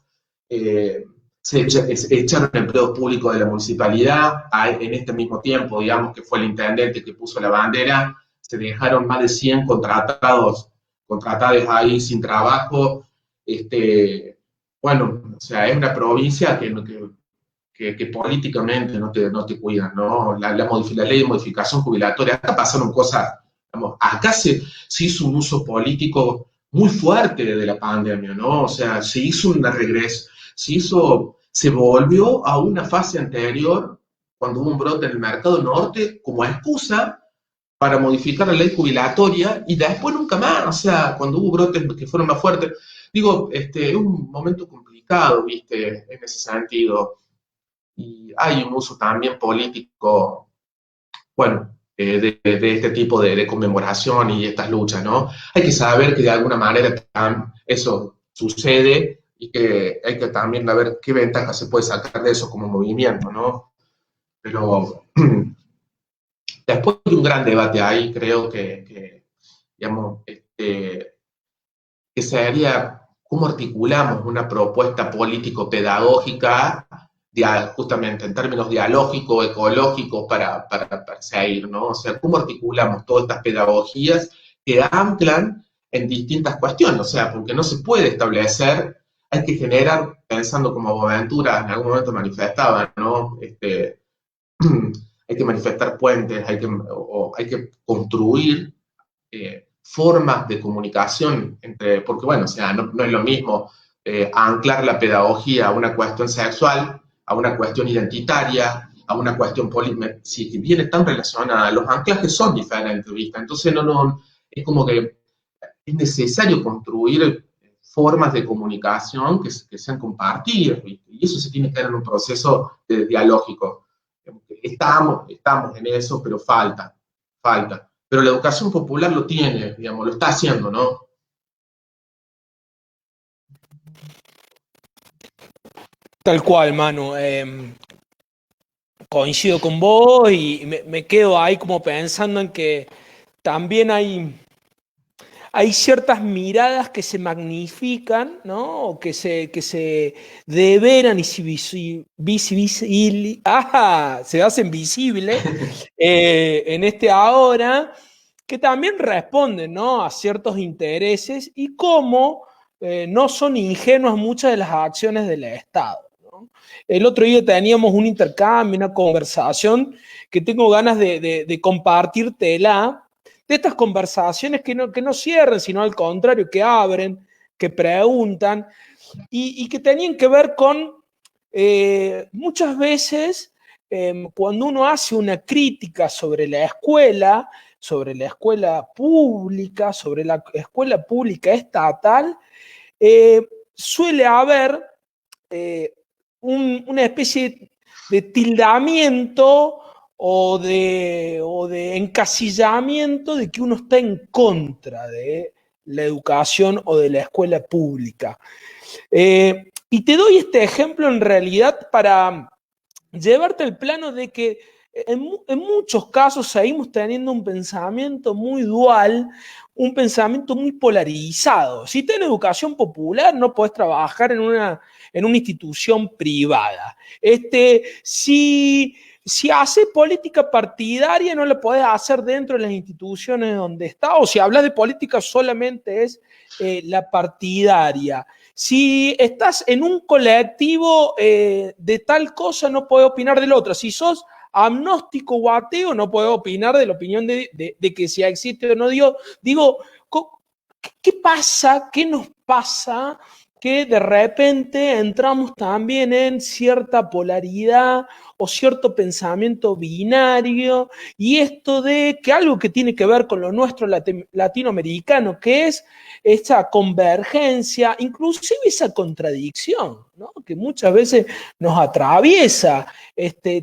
Eh, se echaron empleos públicos de la municipalidad, en este mismo tiempo, digamos que fue el intendente que puso la bandera, se dejaron más de 100 contratados ahí sin trabajo. Bueno, o sea, es una provincia que políticamente no te cuidan, ¿no? La ley de modificación jubilatoria, acá pasaron cosas, digamos, acá se hizo un uso político muy fuerte de la pandemia, ¿no? O sea, se hizo una regresión, se volvió a una fase anterior, cuando hubo un brote en el mercado norte, como excusa para modificar la ley jubilatoria y después nunca más, o sea, cuando hubo brotes que fueron más fuertes. Digo, es un momento complicado, ¿viste? En ese sentido. Y hay un uso también político, bueno, de este tipo de conmemoración y estas luchas, ¿no? Hay que saber que de alguna manera eso sucede y que hay que también ver qué ventajas se puede sacar de eso como movimiento, ¿no? Pero después de un gran debate ahí, creo digamos, que sería cómo articulamos una propuesta político-pedagógica, justamente en términos dialógicos, ecológicos, para perseguir, ¿no? O sea, cómo articulamos todas estas pedagogías que anclan en distintas cuestiones, o sea, porque no se puede establecer, hay que generar, pensando como Boaventura en algún momento manifestaba, ¿no? Hay que manifestar puentes, hay que construir formas de comunicación porque bueno, o sea, no es lo mismo anclar la pedagogía a una cuestión sexual, a una cuestión identitaria, a una cuestión política, si viene tan relacionada, los anclajes son diferentes, ¿viste? Entonces es como que es necesario construir formas de comunicación que sean compartidas, ¿viste? Y eso se tiene que dar en un proceso dialógico. Estamos en eso, pero falta. Pero la educación popular lo tiene, digamos, lo está haciendo, ¿no? Tal cual, Manu. Coincido con vos y me quedo ahí como pensando en que también hay ciertas miradas que se magnifican, ¿no? O que se deveran y se hacen visibles en este ahora, que también responden, ¿no? A ciertos intereses y cómo no son ingenuas muchas de las acciones del Estado, ¿no? El otro día teníamos un intercambio, una conversación que tengo ganas de compartírtela, de estas conversaciones que no cierren, sino al contrario, que abren, que preguntan y que tenían que ver con muchas veces cuando uno hace una crítica sobre la escuela pública, sobre la escuela pública estatal, suele haber una especie de tildamiento o de encasillamiento de que uno está en contra de la educación o de la escuela pública. Y te doy este ejemplo en realidad para llevarte al plano de que en muchos casos seguimos teniendo un pensamiento muy dual, un pensamiento muy polarizado. Si tenés educación popular, no podés trabajar en una institución privada. Si haces política partidaria, no la podés hacer dentro de las instituciones donde está, o si hablas de política, solamente es la partidaria. Si estás en un colectivo de tal cosa, no podés opinar del otro. Si sos agnóstico o ateo, no podés opinar de la opinión de que si existe o no Dios. Digo, ¿qué pasa? ¿Qué nos pasa? Que de repente entramos también en cierta polaridad o cierto pensamiento binario, y esto de que algo que tiene que ver con lo nuestro latinoamericano, que es esa convergencia, inclusive esa contradicción, ¿no? Que muchas veces nos atraviesa.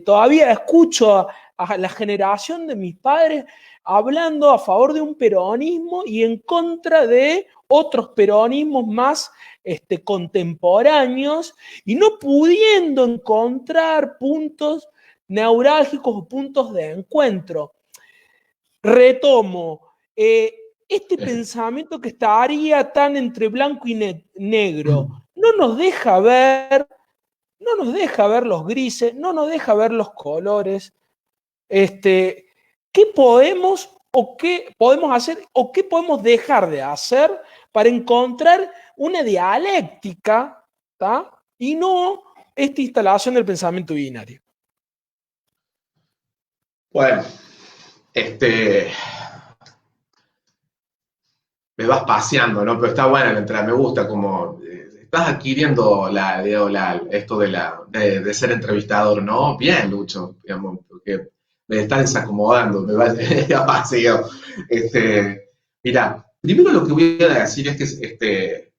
Todavía escucho a la generación de mis padres hablando a favor de un peronismo y en contra de otros peronismos más contemporáneos, y no pudiendo encontrar puntos neurálgicos o puntos de encuentro. Retomo, este pensamiento que estaría tan entre blanco y negro no nos deja ver los grises, no nos deja ver los colores. ¿Qué podemos o qué podemos hacer o qué podemos dejar de hacer para encontrar una dialéctica, ¿tá? Y no esta instalación del pensamiento binario? Bueno, me vas paseando, ¿no? Pero está buena la entrada, me gusta como estás adquiriendo esto de ser entrevistador, ¿no? Bien, Lucho, digamos, porque me estás desacomodando, me vas a paseo. Mira, primero lo que voy a decir es que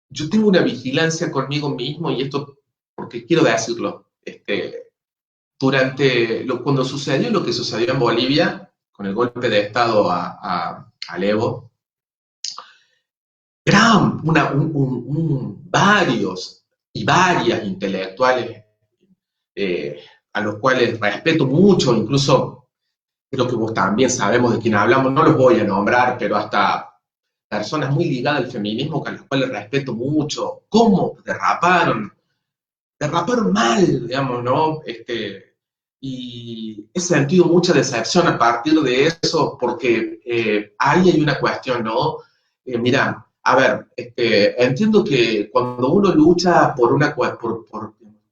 yo tengo una vigilancia conmigo mismo, y esto porque quiero decirlo. Cuando sucedió lo que sucedió en Bolivia, con el golpe de Estado a Evo, varios y varias intelectuales a los cuales respeto mucho, incluso creo que vos también sabemos de quién hablamos, no los voy a nombrar, pero hasta personas muy ligadas al feminismo a las cuales respeto mucho, cómo derraparon mal, digamos, ¿no? Y he sentido mucha decepción a partir de eso, porque ahí hay una cuestión, ¿no? Mira, a ver, entiendo que cuando uno lucha por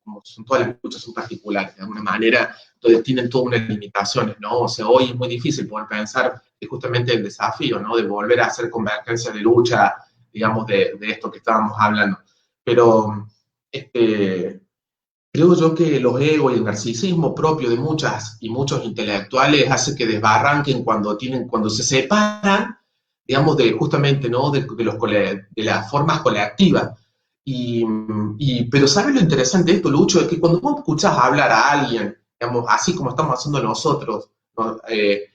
como son todas las luchas son particulares, de alguna manera, entonces tienen todas unas limitaciones, ¿no? O sea, hoy es muy difícil poder pensar que justamente el desafío, ¿no? De volver a hacer convergencia de lucha, digamos, de esto que estábamos hablando. Pero, creo yo que los egos y el narcisismo propio de muchas y muchos intelectuales hace que desbarranquen cuando se separan, digamos, justamente, ¿no? De las formas colectivas. Pero ¿sabes lo interesante de esto, Lucho? Es que cuando vos escuchás hablar a alguien, digamos, así como estamos haciendo nosotros, ¿no? Que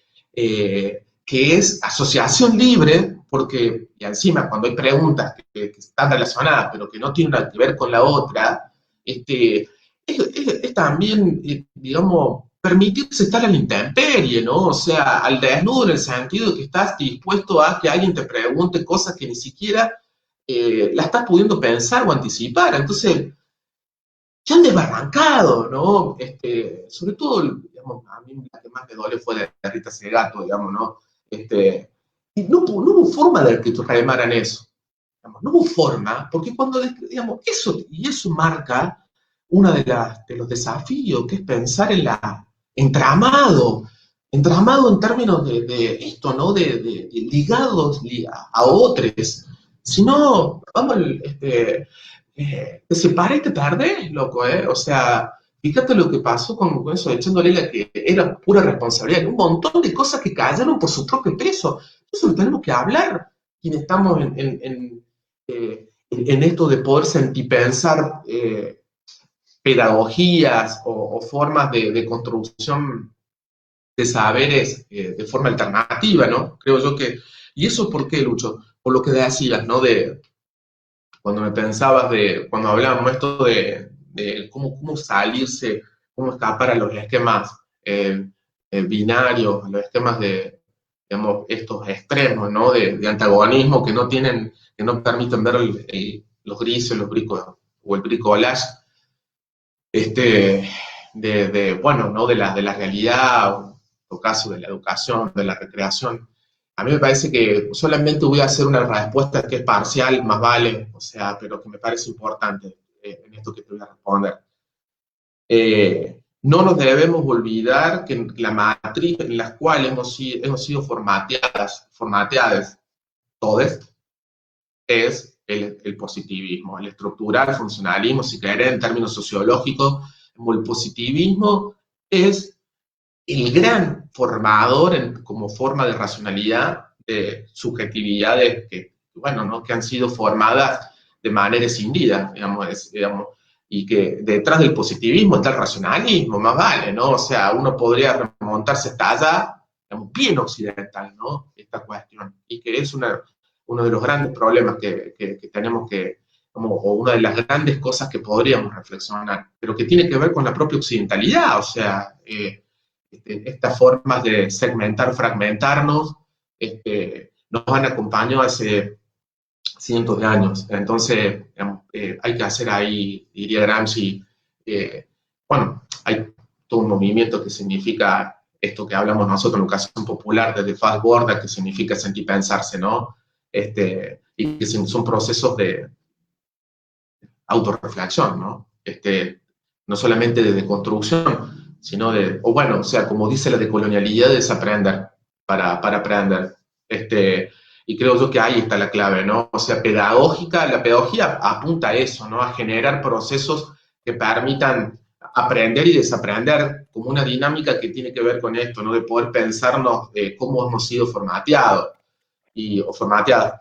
es asociación libre, porque, y encima cuando hay preguntas que están relacionadas, pero que no tienen nada que ver con la otra, es también, digamos, permitirse estar a la intemperie, ¿no? O sea, al desnudo, en el sentido de que estás dispuesto a que alguien te pregunte cosas que ni siquiera la estás pudiendo pensar o anticipar. Entonces, ya han desbarrancado, ¿no? Sobre todo, digamos, a mí la que más me duele fue de Rita Segato, digamos, ¿no? Y no hubo forma de que remaran eso. Digamos, no hubo forma, porque cuando, digamos, eso marca uno de los desafíos, que es pensar en entramado entramado en términos de esto, ¿no? De ligados a otros, sino, vamos, te separé y te perdés, loco, ¿eh? O sea, fíjate lo que pasó con eso, echándole la que era pura responsabilidad, un montón de cosas que cayeron por su propio peso. Eso lo tenemos que hablar, quienes estamos en esto de poder sentir, pensar pedagogías o formas de construcción de saberes de forma alternativa, ¿no? Creo yo que, ¿y eso por qué, Lucho? Por lo que decías, ¿no? De cuando me pensabas cuando hablábamos esto de cómo salirse, cómo escapar a los esquemas binarios, a los esquemas de, digamos, estos extremos, ¿no? De antagonismo que no permiten ver los grises, los bricos, o el bricolage, este, bueno, ¿no? De la realidad, o caso de la educación, de la recreación. A mí me parece que solamente voy a hacer una respuesta que es parcial, más vale, o sea, pero que me parece importante en esto que te voy a responder. No nos debemos olvidar que la matriz en la cual hemos sido formateadas todos, es el positivismo, el estructural funcionalismo, si querés, en términos sociológicos, el positivismo es el gran formador como forma de racionalidad de subjetividades que, bueno, ¿no? Que han sido formadas de manera escindida, digamos, y que detrás del positivismo está el racionalismo, más vale, ¿no? O sea, uno podría remontarse hasta allá, digamos, bien occidental, ¿no? Esta cuestión, y que es uno de los grandes problemas que tenemos que, o una de las grandes cosas que podríamos reflexionar, pero que tiene que ver con la propia occidentalidad, o sea, estas formas de segmentar, fragmentarnos, nos han acompañado hace cientos de años. Entonces, hay que hacer ahí, diría Gramsci, bueno, hay todo un movimiento que significa esto que hablamos nosotros en educación popular, desde fast border, que significa sentir pensarse, ¿no? Y que son procesos de autorreflexión, ¿no? No solamente de construcción, sino o bueno, o sea, como dice la decolonialidad, desaprender para aprender. Y creo yo que ahí está la clave, ¿no? O sea, la pedagogía apunta a eso, ¿no? A generar procesos que permitan aprender y desaprender como una dinámica que tiene que ver con esto, ¿no? De poder pensarnos cómo hemos sido formateados o formateadas.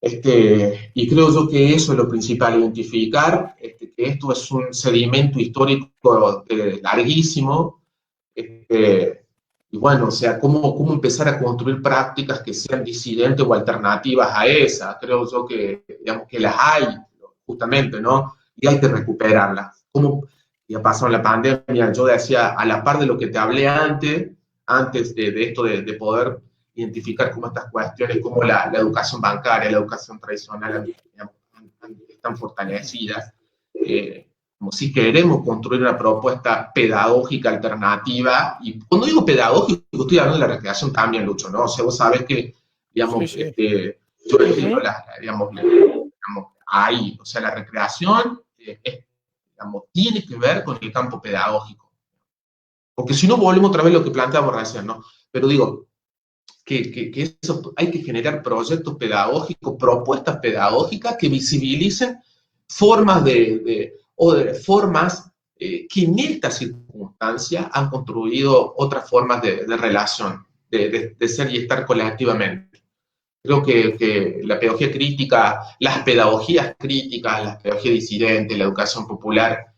Y creo yo que eso es lo principal, identificar que esto es un sedimento histórico larguísimo, y bueno, o sea, cómo empezar a construir prácticas que sean disidentes o alternativas a esas. Creo yo que, digamos, que las hay, justamente, ¿no? Y hay que recuperarlas. Como ya pasó en la pandemia, yo decía, a la par de lo que te hablé antes de esto de poder identificar cómo estas cuestiones, cómo la educación bancaria, la educación tradicional digamos, están fortalecidas. Como si queremos construir una propuesta pedagógica alternativa, y cuando digo pedagógico, estoy hablando de la recreación también, Lucho, ¿no? O sea, vos sabés que, digamos, Sí, sí. yo entiendo, digamos, ahí, o sea, la recreación digamos, tiene que ver con el campo pedagógico. Porque si no, volvemos otra vez a lo que planteamos recién, ¿no? Pero digo, que eso, hay que generar proyectos pedagógicos, propuestas pedagógicas que visibilicen formas de formas que en esta circunstancia han construido otras formas de relación, de ser y estar colectivamente. Creo que la pedagogía crítica, las pedagogías críticas, la pedagogía disidente, la educación popular,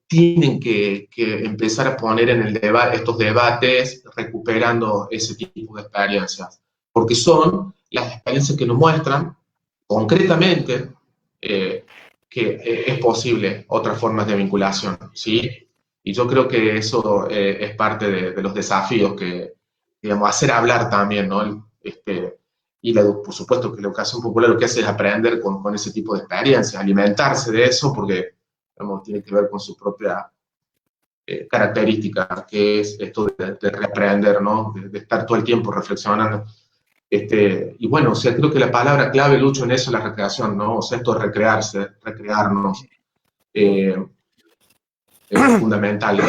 tienen que empezar a poner en el debate estos debates recuperando ese tipo de experiencias, porque son las experiencias que nos muestran concretamente que es posible otras formas de vinculación, ¿sí? Y yo creo que eso es parte de los desafíos que, digamos, hacer hablar también, ¿no? Por supuesto que la educación popular lo que hace es aprender con ese tipo de experiencias, alimentarse de eso, porque digamos, tiene que ver con su propia característica, que es esto de reaprender, ¿no? De estar todo el tiempo reflexionando. Y bueno, o sea, creo que la palabra clave, Lucho, en eso es la recreación, ¿no? O sea, esto de recrearse, recrearnos, eh, es fundamental.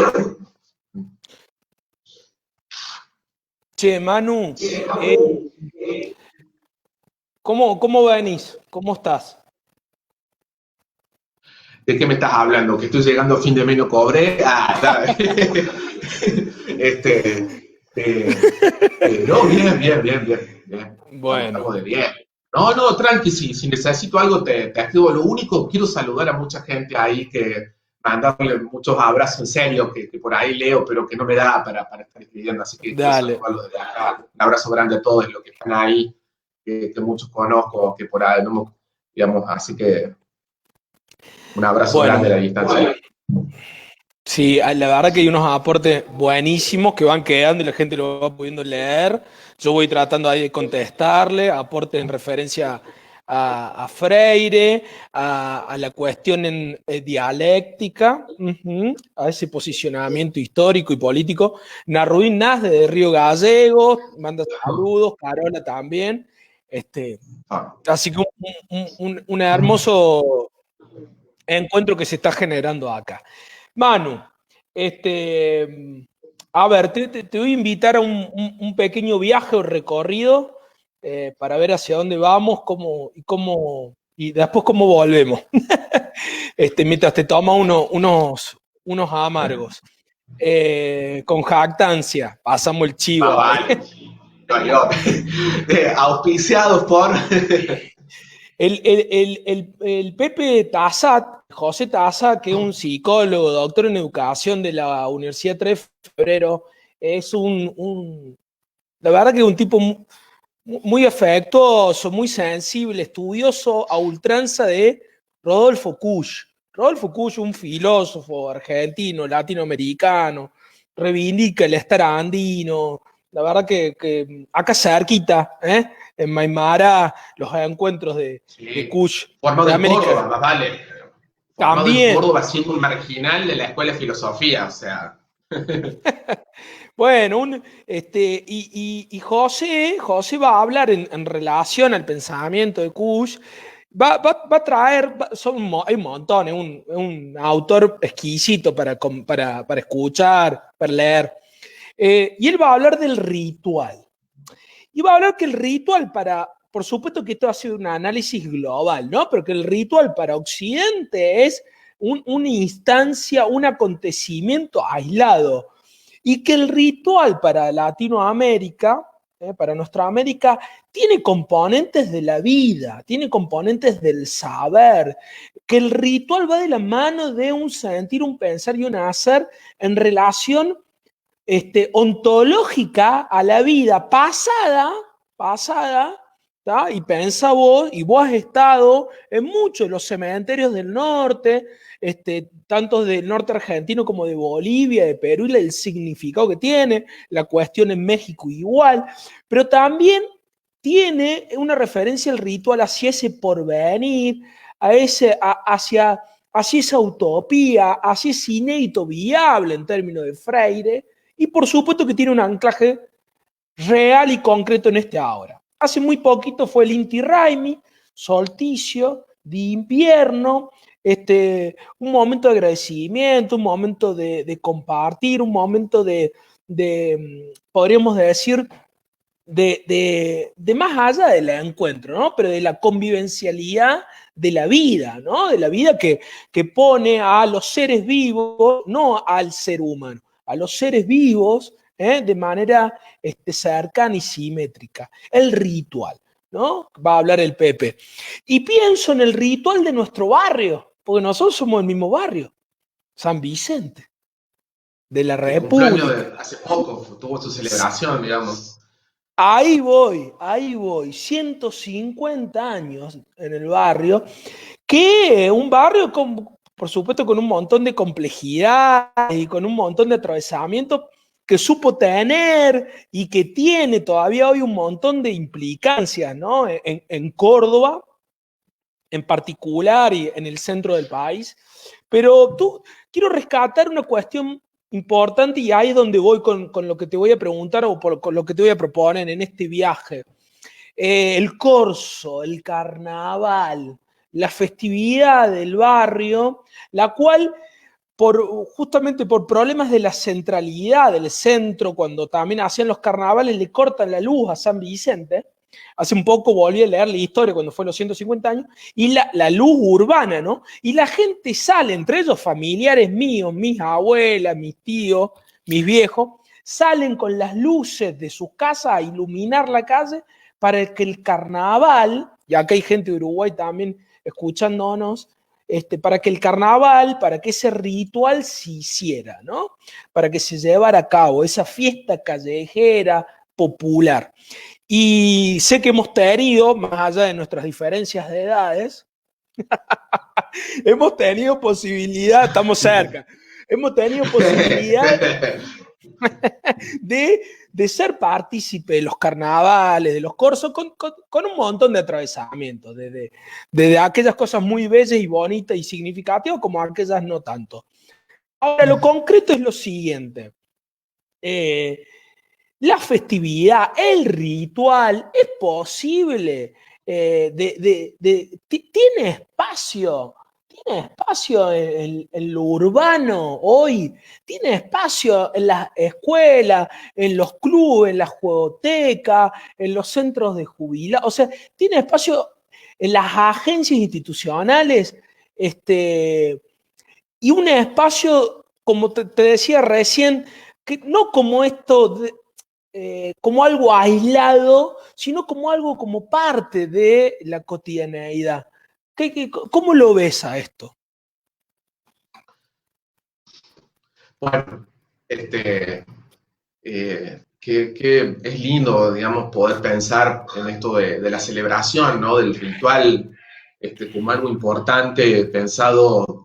Che, Manu, ¿cómo venís? ¿Cómo estás? ¿De qué me estás hablando? ¿Que estoy llegando a fin de mes y no cobré? Ah, ¿sabes? No, bien, bien, bien, bien, bien. Bueno, Estamos de bien. No, no, tranqui, si necesito algo te escribo. Lo único, quiero saludar a mucha gente ahí que mandarle muchos abrazos en serio, que por ahí leo, pero que no me da para estar escribiendo. Así que quiero dale. saludarlos desde acá. Un abrazo grande a todos los que están ahí, que muchos conozco, que por ahí, no, digamos, así que un abrazo grande a la Bueno, distancia. sí, la verdad que hay unos aportes buenísimos que van quedando y la gente lo va pudiendo leer. Yo voy tratando ahí de contestarle, aportes en referencia a Freire, a la cuestión en dialéctica, a ese posicionamiento histórico y político. Narruín Nas de Río Gallegos, manda saludos, Carola también. Este, Ah, Así que un hermoso encuentro que se está generando acá. Manu, este, a ver, te voy a invitar a un pequeño viaje o recorrido para ver hacia dónde vamos, y después cómo volvemos. Mientras te toma unos amargos. Con jactancia, pasamos el más chivo ahí. vale. No, yo, auspiciados por. El Pepe Tassat, José Tassat, que es un psicólogo, doctor en educación de la Universidad 3 de Febrero, es la verdad que es un tipo muy afectuoso, muy sensible, estudioso a ultranza de Rodolfo Kusch. Rodolfo Kusch, un filósofo argentino, latinoamericano, reivindica el estar andino. La verdad que acá cerquita, en Maimara, los encuentros de Sí, Kusch, formado de en Córdoba, América. más vale. Formado en También. Córdoba, siendo un marginal de la escuela de filosofía, o sea. Bueno, y José va a hablar en relación al pensamiento de Kusch, va a traer, hay un montón, es un autor exquisito para escuchar, para leer. Y él va a hablar del ritual. Y va a hablar que el ritual por supuesto que esto ha sido un análisis global, ¿no? Pero que el ritual para Occidente es una instancia, un acontecimiento aislado y que el ritual para Latinoamérica, para nuestra América, tiene componentes de la vida, tiene componentes del saber, que el ritual va de la mano de un sentir, un pensar y un hacer en relación ontológica a la vida pasada, ¿tá? Y pensa vos, y vos has estado en muchos de los cementerios del norte, tanto del norte argentino como de Bolivia, de Perú, y el significado que tiene, la cuestión en México igual, pero también tiene una referencia al ritual hacia ese porvenir, hacia esa utopía, hacia ese inédito viable en términos de Freire, y por supuesto que tiene un anclaje real y concreto en este ahora. Hace muy poquito fue el Inti Raymi, solsticio de invierno, un momento de agradecimiento, un momento de compartir, un momento podríamos decir, de más allá del encuentro, ¿no? Pero de la convivencialidad de la vida, ¿no? De la vida que pone a los seres vivos, no al ser humano, a los seres vivos de manera cercana y simétrica. El ritual, ¿no? Va a hablar el Pepe. Y pienso en el ritual de nuestro barrio, porque nosotros somos el mismo barrio, San Vicente, de la El cumpleaños República. de hace poco, tuvo su celebración, digamos. Ahí voy, 150 años en el barrio, que un barrio por supuesto, con un montón de complejidad y con un montón de atravesamiento que supo tener y que tiene todavía hoy un montón de implicancias, ¿no? En Córdoba, en particular, y en el centro del país. Pero quiero rescatar una cuestión importante y ahí es donde voy con lo que te voy a preguntar o con lo que te voy a proponer en este viaje. El corso, el carnaval, la festividad del barrio, la cual justamente por problemas de la centralidad del centro, cuando también hacían los carnavales, le cortan la luz a San Vicente. Hace un poco volví a leer la historia cuando fue los 150 años, y la luz urbana, ¿no? Y la gente sale, entre ellos familiares míos, mis abuelas, mis tíos, mis viejos, salen con las luces de sus casas a iluminar la calle para que el carnaval, y acá hay gente de Uruguay también escuchándonos, para que el carnaval, para que ese ritual se hiciera, ¿no? Para que se llevara a cabo esa fiesta callejera popular. Y sé que hemos tenido, más allá de nuestras diferencias de edades, hemos tenido posibilidad, estamos cerca, hemos tenido posibilidad de ser partícipe de los carnavales, de los corsos, con un montón de atravesamientos, de aquellas cosas muy bellas y bonitas y significativas como aquellas no tanto. Ahora, lo concreto es lo siguiente. La festividad, el ritual, es posible, tiene espacio en lo urbano hoy, tiene espacio en las escuelas, en los clubes, en las juegotecas, en los centros de jubilados, o sea, tiene espacio en las agencias institucionales, y un espacio, como te decía recién, que no como esto, como algo aislado, sino como algo como parte de la cotidianeidad. ¿Cómo lo ves a esto? Bueno, que es lindo, digamos, poder pensar en esto de la celebración, ¿no? Del ritual, como algo importante pensado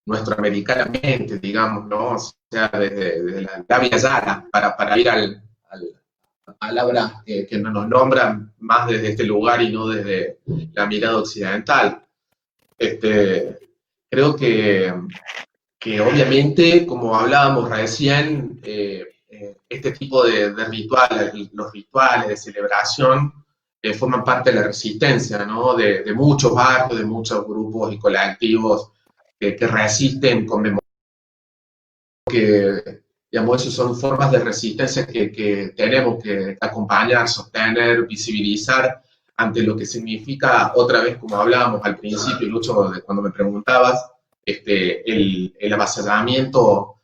nuestroamericanamente, digamos, ¿no? O sea, desde la Via Yala, para ir a la palabra que nos nombran más desde este lugar y no desde la mirada occidental. Creo que obviamente, como hablábamos recién, este tipo de rituales, los rituales de celebración, forman parte de la resistencia, ¿no? De muchos barrios, de muchos grupos y colectivos que resisten, conmemoran, que, digamos, esas son formas de resistencia que tenemos que acompañar, sostener, visibilizar ante lo que significa, otra vez, como hablábamos al principio, Lucho, cuando me preguntabas, el avasallamiento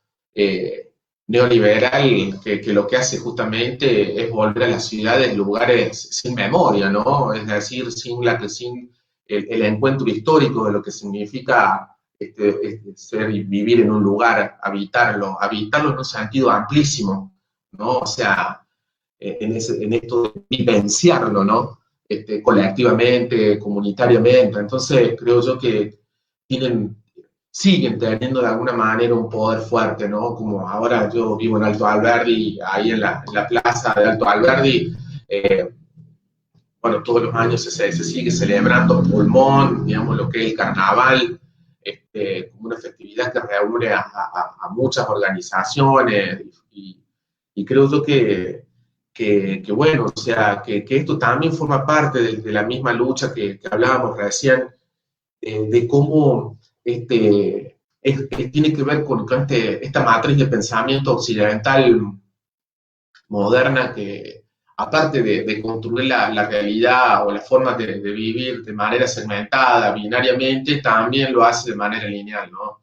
neoliberal que lo que hace justamente es volver a las ciudades lugares sin memoria, ¿no? Es decir, sin el encuentro histórico de lo que significa ser y vivir en un lugar, habitarlo en un sentido amplísimo, ¿no? O sea, en esto de vivenciarlo, ¿no? Colectivamente, comunitariamente. Entonces, creo yo que siguen teniendo de alguna manera un poder fuerte, ¿no? Como ahora yo vivo en Alto Alberdi, ahí en la plaza de Alto Alberdi, bueno, todos los años se sigue celebrando pulmón, digamos, lo que es el carnaval, como una festividad que reúne a muchas organizaciones y creo yo que bueno, o sea, que esto también forma parte de la misma lucha que hablábamos recién, de cómo tiene que ver con esta matriz de pensamiento occidental moderna que, aparte de construir la realidad o la forma de vivir de manera segmentada, binariamente, también lo hace de manera lineal, ¿no?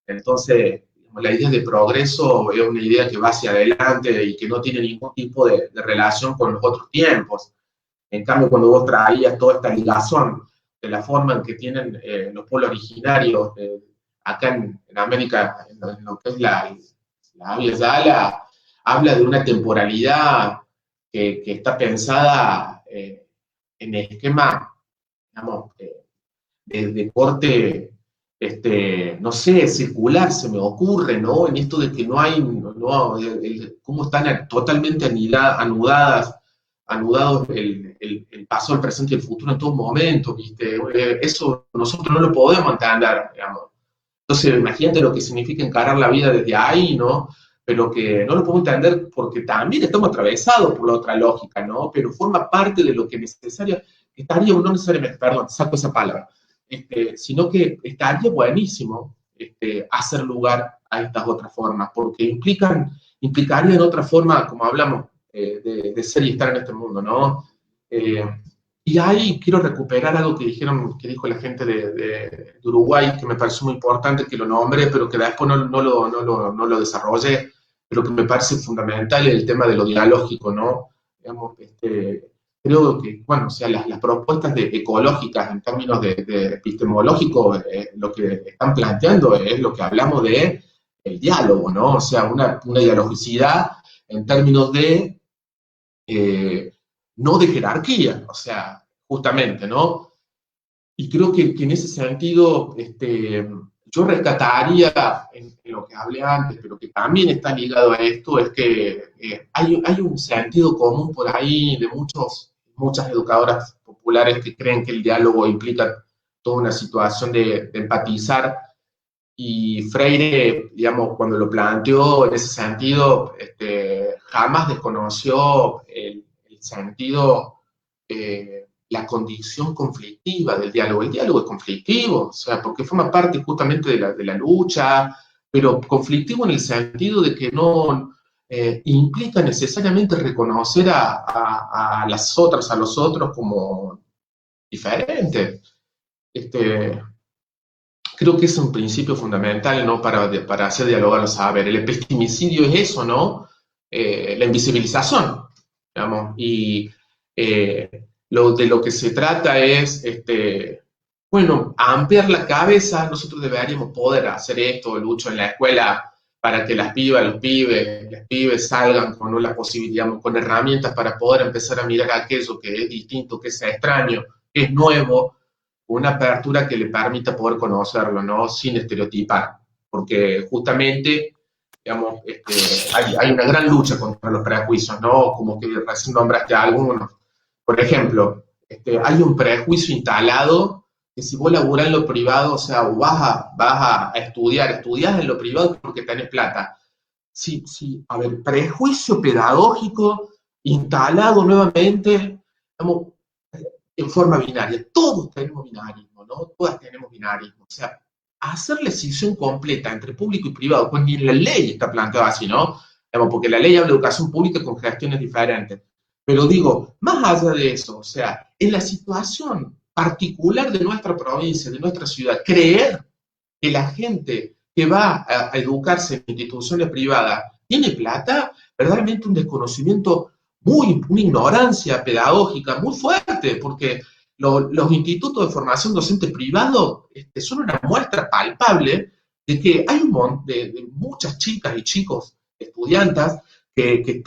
Entonces, la idea de progreso es una idea que va hacia adelante y que no tiene ningún tipo de relación con los otros tiempos. En cambio, cuando vos traías toda esta ligazón de la forma en que tienen los pueblos originarios acá en América, en lo que es la Via Yala, habla de una temporalidad que está pensada en esquema, digamos, de corte, no sé, circular, se me ocurre, ¿no? En esto de que no hay, cómo están totalmente anudados el pasado, el presente y el futuro en todo momento, ¿viste? Eso nosotros no lo podemos entender, digamos. Entonces, imagínate lo que significa encarar la vida desde ahí, ¿no? Pero que no lo podemos entender porque también estamos atravesados por la otra lógica, ¿no? Pero forma parte de lo que estaría, no necesariamente, perdón, saco esa palabra, sino que estaría buenísimo hacer lugar a estas otras formas, porque implicarían otra forma, como hablamos, de ser y estar en este mundo, ¿no? Y ahí quiero recuperar algo que dijo la gente de Uruguay, que me pareció muy importante, que lo nombré, pero que después no lo desarrollé, pero que me parece fundamental el tema de lo dialógico, ¿no? Digamos, creo que, bueno, o sea, las propuestas ecológicas en términos de epistemológico, lo que están planteando es lo que hablamos de el diálogo, ¿no? O sea, una dialogicidad en términos de no de jerarquía, o sea, justamente, ¿no? Y creo que en ese sentido, yo rescataría en lo que hablé antes, pero que también está ligado a esto, es que hay un sentido común por ahí de muchas educadoras populares que creen que el diálogo implica toda una situación de empatizar, y Freire, digamos, cuando lo planteó en ese sentido, jamás desconoció el sentido, la condición conflictiva del diálogo. El diálogo es conflictivo, o sea, porque forma parte justamente de la lucha, pero conflictivo en el sentido de que no implica necesariamente reconocer a las otras, a los otros como diferentes. Este, Creo que es un principio fundamental, ¿no? Para hacer dialogar los saberes. El epistemicidio es eso, ¿no? La invisibilización, digamos. Y de lo que se trata es, bueno, ampliar la cabeza. Nosotros deberíamos poder hacer esto, Lucho, en la escuela, para que las pibas, los pibes salgan con la posibilidad, con herramientas para poder empezar a mirar aquello que es distinto, que es extraño, que es nuevo, una apertura que le permita poder conocerlo, ¿no? Sin estereotipar, porque justamente, digamos, hay una gran lucha contra los prejuicios, ¿no? Como que recién nombraste a algunos. Por ejemplo, hay un prejuicio instalado que si vos laburás en lo privado, o sea, o vas a estudias en lo privado porque tenés plata. Sí, sí, a ver, prejuicio pedagógico instalado nuevamente, digamos, en forma binaria. Todos tenemos binarismo, ¿no? Todas tenemos binarismo. O sea, hacer la decisión completa entre público y privado, pues ni en la ley está planteado así, ¿no? Digamos, porque la ley habla de educación pública con gestiones diferentes. Pero digo, más allá de eso, o sea, en la situación particular de nuestra provincia, de nuestra ciudad, creer que la gente que va a educarse en instituciones privadas tiene plata, verdaderamente un desconocimiento una ignorancia pedagógica muy fuerte, porque los institutos de formación docente privados son una muestra palpable de que hay de muchas chicas y chicos estudiantes que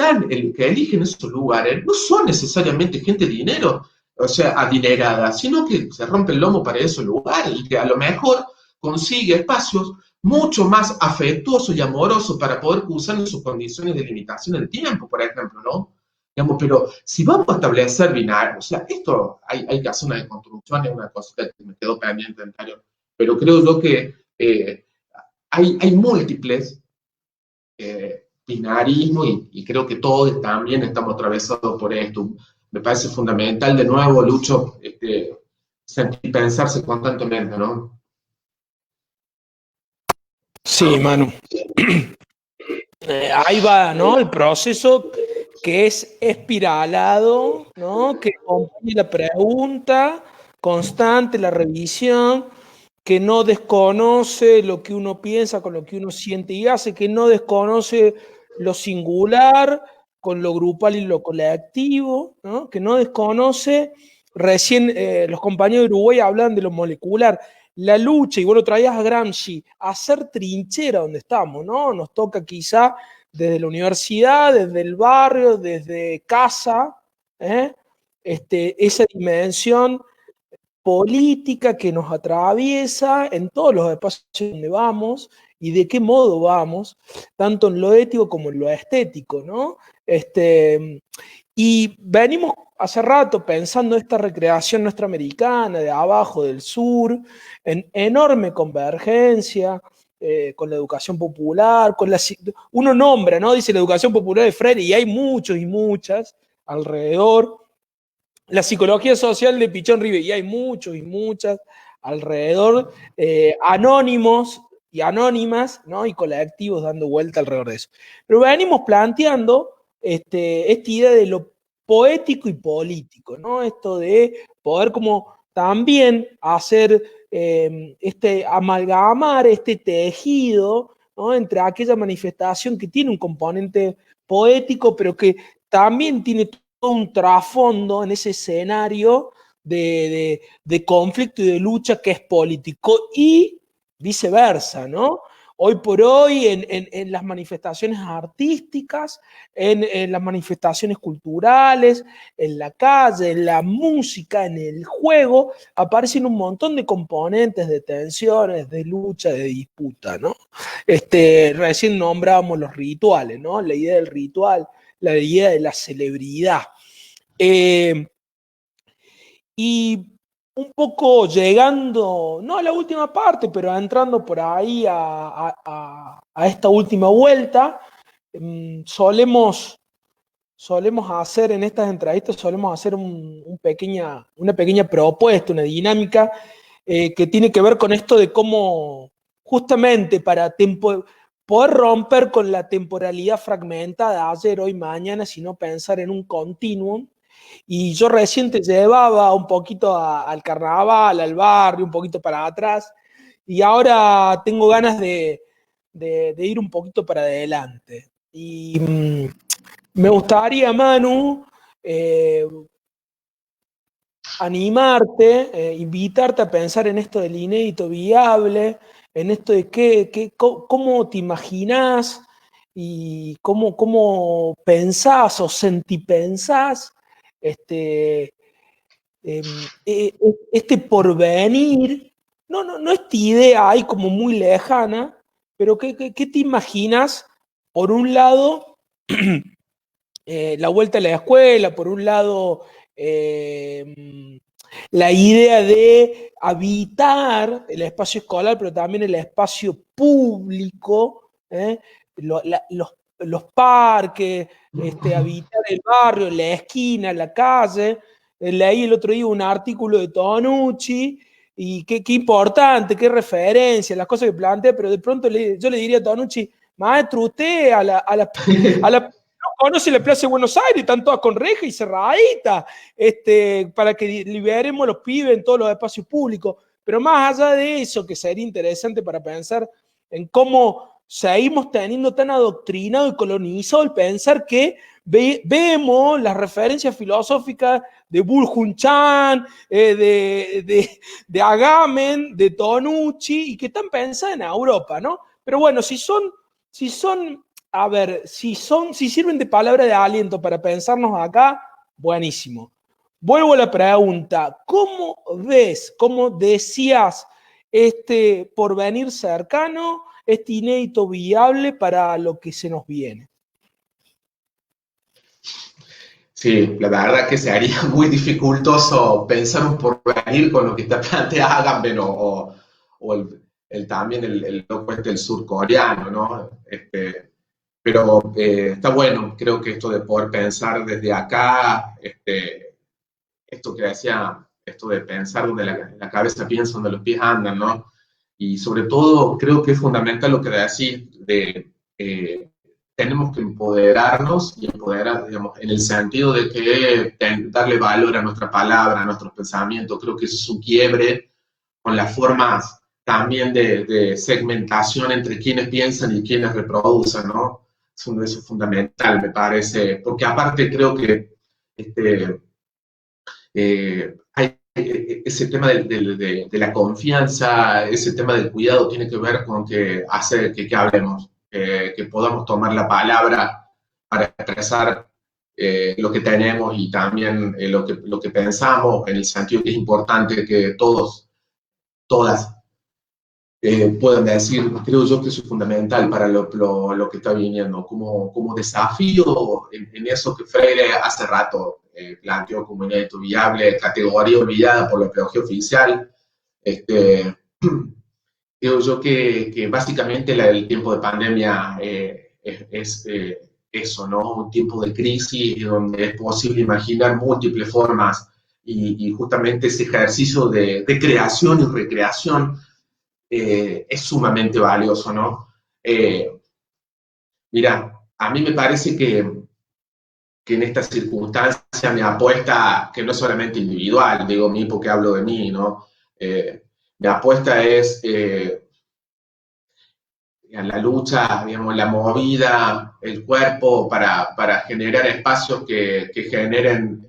eligen esos lugares, no son necesariamente gente de dinero, o sea, adinerada, sino que se rompe el lomo para esos lugares y que a lo mejor consigue espacios mucho más afectuosos y amorosos para poder usar en sus condiciones de limitación del tiempo, por ejemplo, ¿no? Digamos, pero si vamos a establecer binarios, o sea, esto hay que hacer una deconstrucción, es una cosita que me quedó pendiente en anterior, pero creo yo que hay múltiples binarismos y creo que todos también estamos atravesados por esto. Me parece fundamental, de nuevo, Lucho, sentir, pensarse constantemente, ¿no? Sí, Manu. Ahí va, ¿no? El proceso que es espiralado, ¿no? Que acompaña la pregunta constante, la revisión, que no desconoce lo que uno piensa con lo que uno siente y hace, que no desconoce lo singular con lo grupal y lo colectivo, ¿no? Que no desconoce, recién los compañeros de Uruguay hablan de lo molecular, la lucha, y vos lo traías a Gramsci, hacer trinchera donde estamos, ¿no? Nos toca quizá desde la universidad, desde el barrio, desde casa, ¿eh? Esa dimensión política que nos atraviesa en todos los espacios donde vamos y de qué modo vamos, tanto en lo ético como en lo estético, ¿no? Y venimos hace rato pensando esta recreación nuestra americana, de abajo, del sur, en enorme convergencia con la educación popular, uno nombra, ¿no? Dice la educación popular de Freire, y hay muchos y muchas alrededor. La psicología social de Pichón Ribe, y hay muchos y muchas alrededor, anónimos, y anónimas, ¿no? Y colectivos dando vuelta alrededor de eso. Pero venimos planteando esta idea de lo poético y político, ¿no? Esto de poder como también hacer amalgamar este tejido, ¿no? Entre aquella manifestación que tiene un componente poético, pero que también tiene todo un trasfondo en ese escenario de conflicto y de lucha que es político y viceversa, ¿no? Hoy por hoy en las manifestaciones artísticas, en las manifestaciones culturales, en la calle, en la música, en el juego, aparecen un montón de componentes de tensiones, de lucha, de disputa, ¿no? Recién nombrábamos los rituales, ¿no? La idea del ritual, la idea de la celebridad. Y un poco llegando, no a la última parte, pero entrando por ahí a esta última vuelta, solemos hacer en estas entrevistas, solemos hacer una pequeña propuesta, una dinámica que tiene que ver con esto de cómo justamente para poder romper con la temporalidad fragmentada ayer, hoy, mañana, sino pensar en un continuum. Y yo recién te llevaba un poquito al carnaval, al barrio, un poquito para atrás, y ahora tengo ganas de ir un poquito para adelante. Y me gustaría, Manu, animarte, invitarte a pensar en esto del inédito viable, en esto de cómo te imaginás y cómo pensás o sentipensás este, este porvenir, no esta idea ahí como muy lejana, pero ¿qué te imaginas? Por un lado, la vuelta a la escuela, por un lado, la idea de habitar el espacio escolar, pero también el espacio público, los parques, habitar el barrio, la esquina, la calle. Leí el otro día un artículo de Tonucci, y qué importante, qué referencia, las cosas que plantea, pero de pronto yo le diría a Tonucci, maestro, usted a la no conoce la Plaza de Buenos Aires, están todas con reja y cerradita, para que liberemos a los pibes en todos los espacios públicos. Pero más allá de eso, que sería interesante para pensar en cómo seguimos teniendo tan adoctrinado y colonizado el pensar que vemos las referencias filosóficas de Bull Chan, de Agamben, de Tonucci, y que están pensadas en Europa, ¿no? Pero bueno, si son a ver, si sirven de palabra de aliento para pensarnos acá, buenísimo. Vuelvo a la pregunta, ¿cómo ves, cómo decías este porvenir cercano, este inédito viable para lo que se nos viene? Sí, la verdad que se haría muy dificultoso pensar un porvenir con lo que te plantea Agamben o también el loco el surcoreano, ¿no? Pero está bueno, creo que esto de poder pensar desde acá, esto que decía, esto de pensar donde la cabeza piensa, donde los pies andan, ¿no? Y sobre todo creo que es fundamental lo que decís de tenemos que empoderarnos y empoderar, digamos, en el sentido de que darle valor a nuestra palabra, a nuestros pensamientos. Creo que eso es un quiebre con las formas también de segmentación entre quienes piensan y quienes reproducen, ¿no? Eso es fundamental, me parece, porque aparte creo que hay ese tema de la confianza, ese tema del cuidado tiene que ver con que hace que hablemos, que podamos tomar la palabra para expresar lo que tenemos y también lo que pensamos, en el sentido que es importante que todas puedan decir, creo yo que eso es fundamental para lo que está viniendo, como desafío en eso que Freire hace rato planteó como inédito viable, categoría olvidada por la pedagogía oficial. Creo yo que básicamente el tiempo de pandemia es eso, ¿no? Un tiempo de crisis donde es posible imaginar múltiples formas y justamente ese ejercicio de creación y recreación es sumamente valioso, ¿no? Mira, a mí me parece que en esta circunstancia mi apuesta, que no es solamente individual, digo mí porque hablo de mí, ¿no? Mi apuesta es la lucha, digamos, la movida, el cuerpo para generar espacios que generen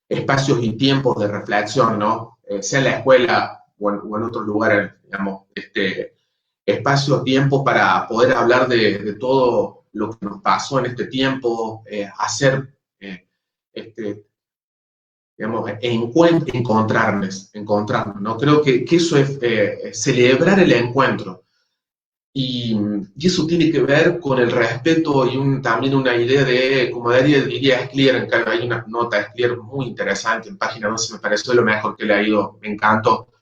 espacios y tiempos de reflexión, ¿no? Sea en la escuela o en otros lugares, digamos, espacios, tiempos para poder hablar de todo lo que nos pasó en este tiempo, hacer, este, digamos, encontrarnos, ¿no? Creo que eso es celebrar el encuentro. Y eso tiene que ver con el respeto y también una idea de, como diría Esclier, hay una nota de Esclier muy interesante en página 12, me pareció lo mejor que le ha ido, me encantó,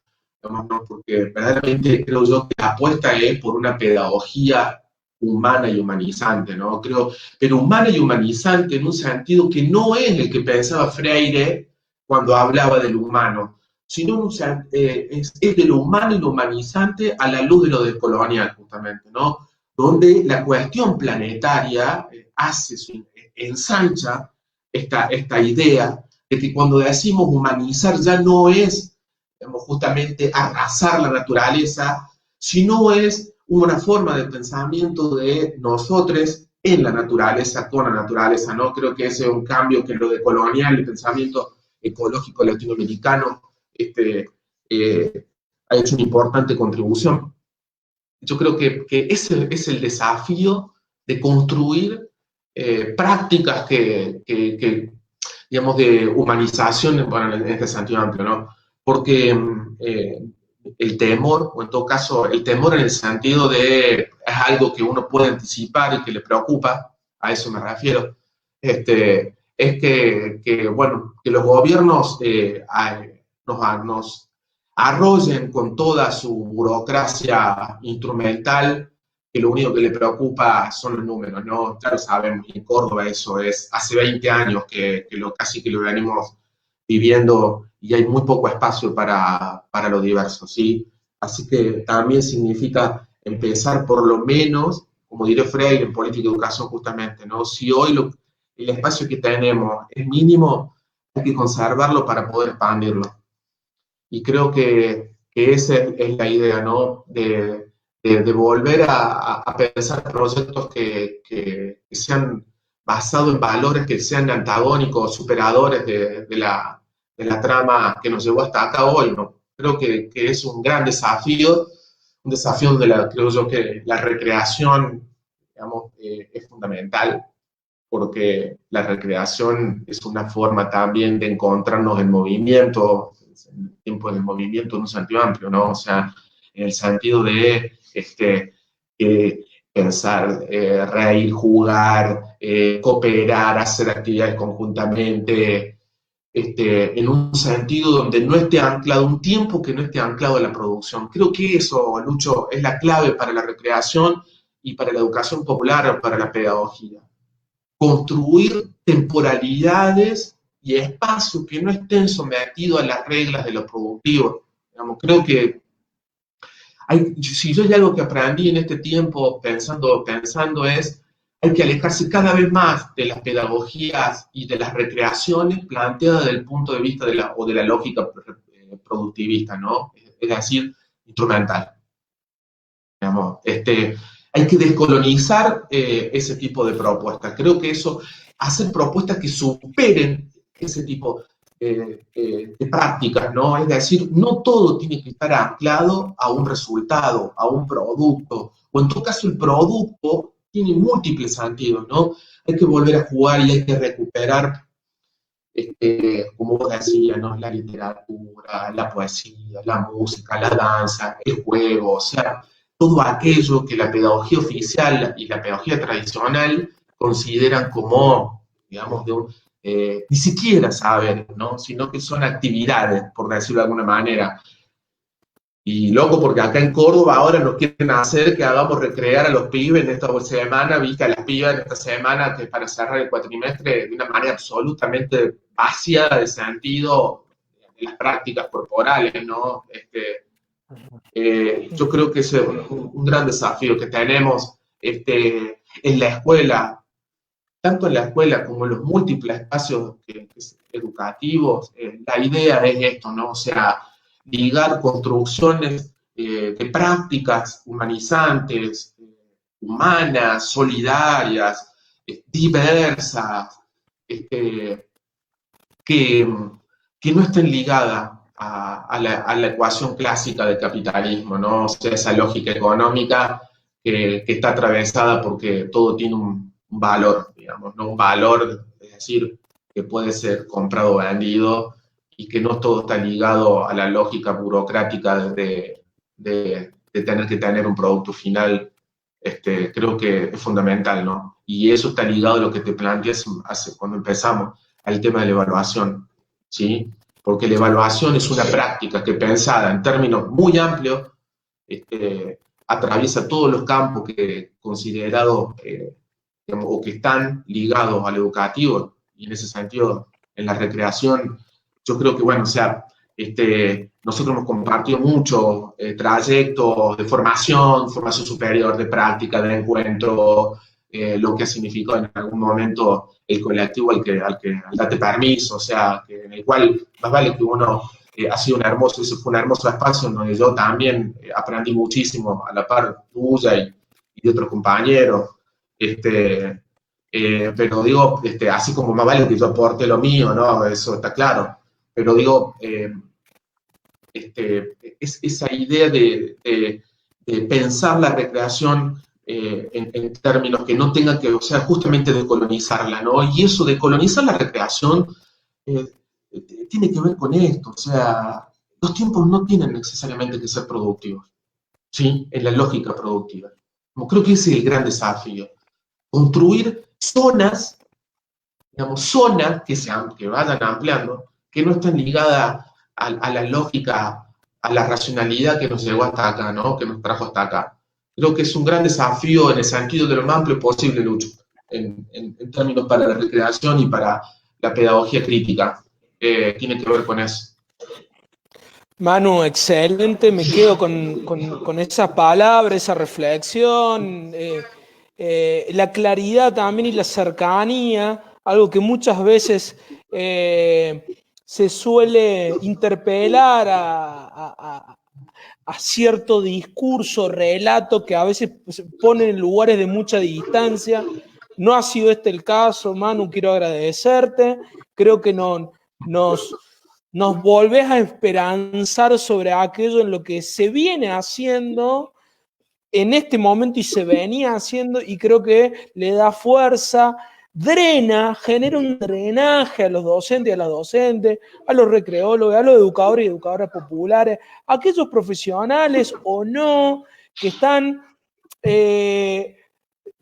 digamos, ¿no? Porque verdaderamente creo yo que la apuesta es por una pedagogía humana y humanizante, ¿no? Creo, pero humana y humanizante en un sentido que no es el que pensaba Freire cuando hablaba del humano, sino es de lo humano y lo humanizante a la luz de lo decolonial, justamente, ¿no? Donde la cuestión planetaria ensancha esta idea de que cuando decimos humanizar ya no es, digamos, justamente arrasar la naturaleza, sino es una forma de pensamiento de nosotros en la naturaleza, con la naturaleza, ¿no? Creo que ese es un cambio que lo decolonial, el pensamiento ecológico latinoamericano, ha hecho una importante contribución. Yo creo que ese es el desafío de construir prácticas digamos, de humanización, bueno, en este sentido amplio, ¿no? Porque el temor, o en todo caso, el temor en el sentido de es algo que uno puede anticipar y que le preocupa, a eso me refiero, es bueno, que los gobiernos nos arrollen con toda su burocracia instrumental, que lo único que le preocupa son los números, ¿no? Claro, sabemos, en Córdoba eso es hace 20 años casi que lo venimos viviendo y hay muy poco espacio para lo diverso, ¿sí? Así que también significa empezar por lo menos, como diría Freire en política de educación justamente, ¿no? Si hoy el espacio que tenemos es mínimo, hay que conservarlo para poder expandirlo. Y creo que esa es la idea, ¿no? De volver a pensar proyectos que sean basados en valores que sean antagónicos, superadores de la trama que nos llevó hasta acá hoy, ¿no? Creo que es un gran desafío, un desafío donde creo yo que la recreación, digamos, es fundamental, porque la recreación es una forma también de encontrarnos en movimiento, en el tiempo del movimiento en un sentido amplio, ¿no? O sea, en el sentido de pensar, reír, jugar, cooperar, hacer actividades conjuntamente, en un sentido donde no esté anclado, un tiempo que no esté anclado a la producción. Creo que eso, Lucho, es la clave para la recreación y para la educación popular, para la pedagogía. Construir temporalidades y espacios que no estén sometidos a las reglas de lo productivo. Digamos, creo que si yo hay algo que aprendí en este tiempo pensando es, hay que alejarse cada vez más de las pedagogías y de las recreaciones planteadas desde el punto de vista de la lógica productivista, ¿no? Es decir, instrumental. Digamos, hay que descolonizar ese tipo de propuestas. Creo que eso, hacer propuestas que superen ese tipo de prácticas, ¿no? Es decir, no todo tiene que estar anclado a un resultado, a un producto, o en todo caso el producto tiene múltiples sentidos, ¿no? Hay que volver a jugar y hay que recuperar, como vos decías, ¿no? La literatura, la poesía, la música, la danza, el juego, o sea, todo aquello que la pedagogía oficial y la pedagogía tradicional consideran como, digamos, ni siquiera saber, ¿no? Sino que son actividades, por decirlo de alguna manera. Y loco, porque acá en Córdoba ahora nos quieren hacer que hagamos recrear a los pibes en esta semana, viste a las pibas en esta semana, que para cerrar el cuatrimestre de una manera absolutamente vaciada de sentido de las prácticas corporales, ¿no? Yo creo que ese es un gran desafío que tenemos en la escuela, tanto en la escuela como en los múltiples espacios educativos. La idea es esto, ¿no? O sea, ligar construcciones de prácticas humanizantes, humanas, solidarias, diversas, este, que, que no estén ligadas a la ecuación clásica del capitalismo, ¿no? O sea, esa lógica económica que está atravesada porque todo tiene un valor, digamos, ¿no? Un valor, es decir, que puede ser comprado o vendido y que no todo está ligado a la lógica burocrática de tener que tener un producto final. Creo que es fundamental, ¿no? Y eso está ligado a lo que te planteas cuando empezamos, al tema de la evaluación, ¿sí? Porque la evaluación es una práctica que pensada en términos muy amplios, atraviesa todos los campos que considerados digamos, o que están ligados al educativo, y en ese sentido, en la recreación, yo creo que, bueno, o sea, nosotros hemos compartido muchos trayectos de formación, formación superior, de práctica, de encuentro, lo que ha significado en algún momento el colectivo al date permiso, o sea, en el cual más vale que uno ha sido ese fue un hermoso espacio en donde yo también aprendí muchísimo a la par tuya y de otros compañeros. Pero digo, así como más vale que yo aporte lo mío, ¿no? Eso está claro. Pero digo, es esa idea de pensar la recreación en términos que no tengan que, o sea, justamente decolonizarla, ¿no? Y eso de colonizar la recreación eh, tiene que ver con esto, o sea, los tiempos no tienen necesariamente que ser productivos, ¿sí? En la lógica productiva. Como creo que ese es el gran desafío. Construir zonas, digamos, zonas que vayan ampliando, que no estén ligadas a la lógica, a la racionalidad que nos llegó hasta acá, ¿no? Que nos trajo hasta acá. Creo que es un gran desafío en el sentido de lo más amplio posible, Lucho, en términos para la recreación y para la pedagogía crítica. Tiene que ver con eso. Manu, excelente, me quedo con esa palabra, esa reflexión, la claridad también y la cercanía, algo que muchas veces se suele interpelar a cierto discurso, relato que a veces se pone en lugares de mucha distancia. No ha sido este el caso, Manu, quiero agradecerte. Creo que nos volvés a esperanzar sobre aquello en lo que se viene haciendo en este momento y se venía haciendo, y creo que le da fuerza, drena, genera un drenaje a los docentes y a las docentes, a los recreólogos, a los educadores y educadoras populares, a aquellos profesionales o no eh,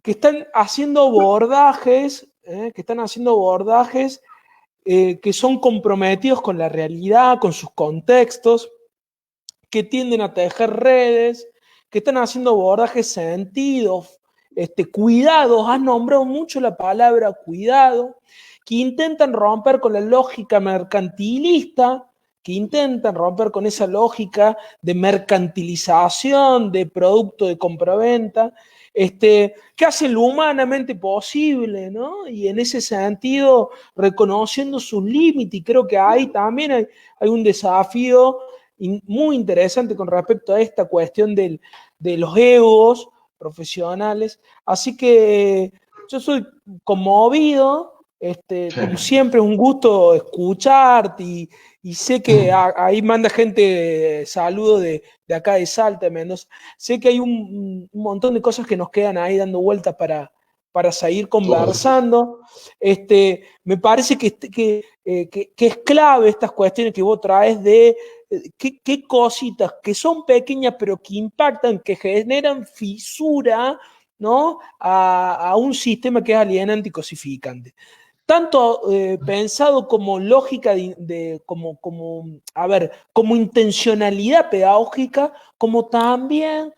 que están haciendo abordajes, que son comprometidos con la realidad, con sus contextos, que tienden a tejer redes, que están haciendo abordajes sentidos, cuidados, has nombrado mucho la palabra cuidado, que intentan romper con la lógica mercantilista, que intentan romper con esa lógica de mercantilización de producto de compraventa, que hacen lo humanamente posible, ¿no? Y en ese sentido, reconociendo sus límites, y creo que ahí también hay un desafío muy interesante con respecto a esta cuestión de los egos profesionales. Así que yo soy conmovido, como siempre es un gusto escucharte y sé que ahí manda gente saludos de acá de Salta, de Mendoza. Sé que hay un montón de cosas que nos quedan ahí dando vueltas para seguir conversando. Me parece que es clave estas cuestiones que vos traes de qué cositas que son pequeñas pero que impactan, que generan fisura, ¿no? a un sistema que es alienante y cosificante. Tanto pensado como lógica, como intencionalidad pedagógica, como también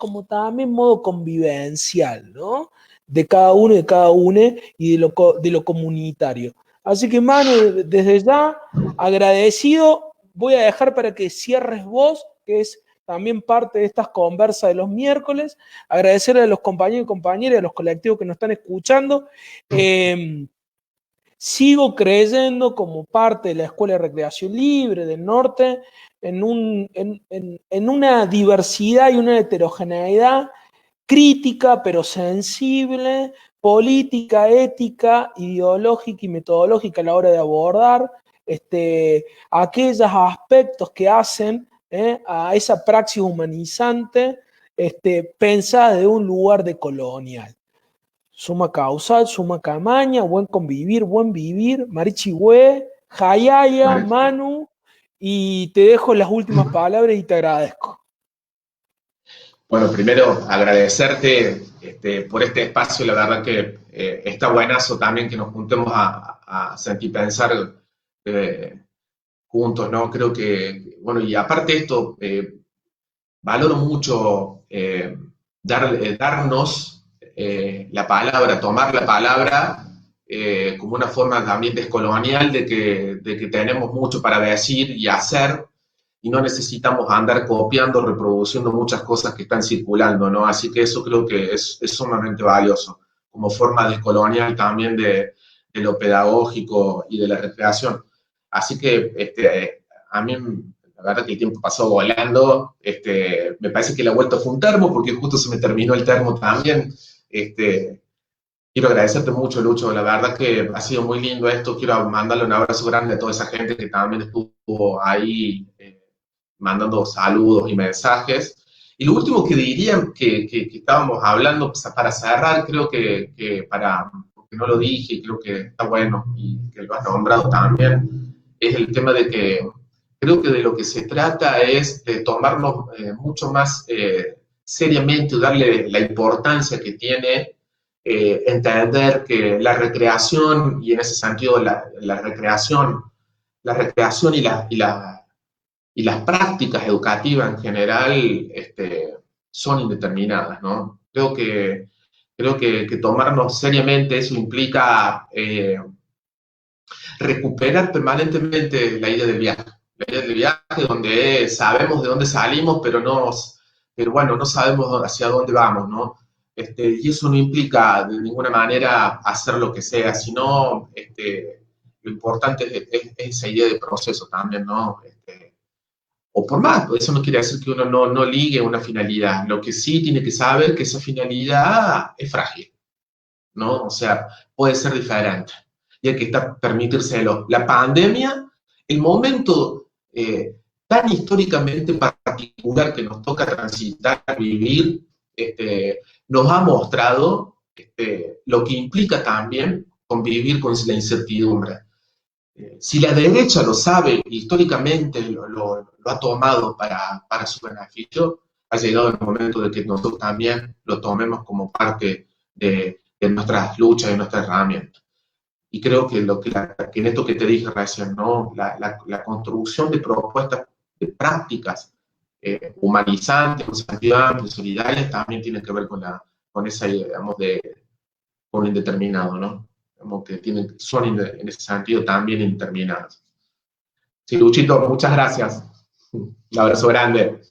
modo convivencial, ¿no? De cada uno y de cada una y de lo comunitario. Así que, Manu, desde ya, agradecido, voy a dejar para que cierres vos, que es también parte de estas conversas de los miércoles, agradecerle a los compañeros y compañeras, a los colectivos que nos están escuchando. Sigo creyendo como parte de la Escuela de Recreación Libre del Norte en una diversidad y una heterogeneidad crítica pero sensible, política, ética, ideológica y metodológica a la hora de abordar aquellos aspectos que hacen a esa praxis humanizante pensada de un lugar de colonial. Suma causal, suma camaña, buen convivir, buen vivir, Marichihue, Jayaya, Manu, y te dejo las últimas palabras y te agradezco. Bueno, primero agradecerte por este espacio, la verdad que está buenazo también que nos juntemos a sentir pensar juntos, ¿no? Creo que, bueno, y aparte de esto, valoro mucho darnos la palabra, tomar la palabra como una forma también descolonial de que tenemos mucho para decir y hacer, y no necesitamos andar copiando, reproduciendo muchas cosas que están circulando, ¿no? Así que eso creo que es sumamente valioso, como forma descolonial también de lo pedagógico y de la recreación. Así que a mí, la verdad que el tiempo pasó volando, me parece que la vuelta fue un termo, porque justo se me terminó el termo también. Quiero agradecerte mucho, Lucho, la verdad que ha sido muy lindo esto, quiero mandarle un abrazo grande a toda esa gente que también estuvo ahí mandando saludos y mensajes. Y lo último que diría que estábamos hablando, para cerrar, creo que porque no lo dije y creo que está bueno y que lo has nombrado también, es el tema de que creo que de lo que se trata es de tomarnos mucho más seriamente, darle la importancia que tiene entender que la recreación, y en ese sentido la recreación y las prácticas educativas en general son indeterminadas, ¿no? Creo que tomarnos seriamente eso implica recuperar permanentemente la idea del viaje. La idea del viaje donde sabemos de dónde salimos, pero bueno, no sabemos hacia dónde vamos, ¿no? Y eso no implica de ninguna manera hacer lo que sea, sino lo importante es esa idea de proceso también, ¿no? O por más, eso no quiere decir que uno no ligue una finalidad. Lo que sí tiene que saber que esa finalidad es frágil, ¿no? O sea, puede ser diferente. Y hay que permitírselo. La pandemia, el momento tan históricamente particular que nos toca transitar, vivir, nos ha mostrado lo que implica también convivir con la incertidumbre. Si la derecha lo sabe, históricamente lo ha tomado para su beneficio, ha llegado el momento de que nosotros también lo tomemos como parte de nuestras luchas, de nuestra herramienta. Y creo que, que en esto que te dije recién, ¿no? La construcción de propuestas, de prácticas humanizantes, incentivantes, solidarias, también tiene que ver con esa, digamos, con lo indeterminado, ¿no? Como que son en ese sentido también indeterminados. Sí, Luchito, muchas gracias. Un abrazo grande.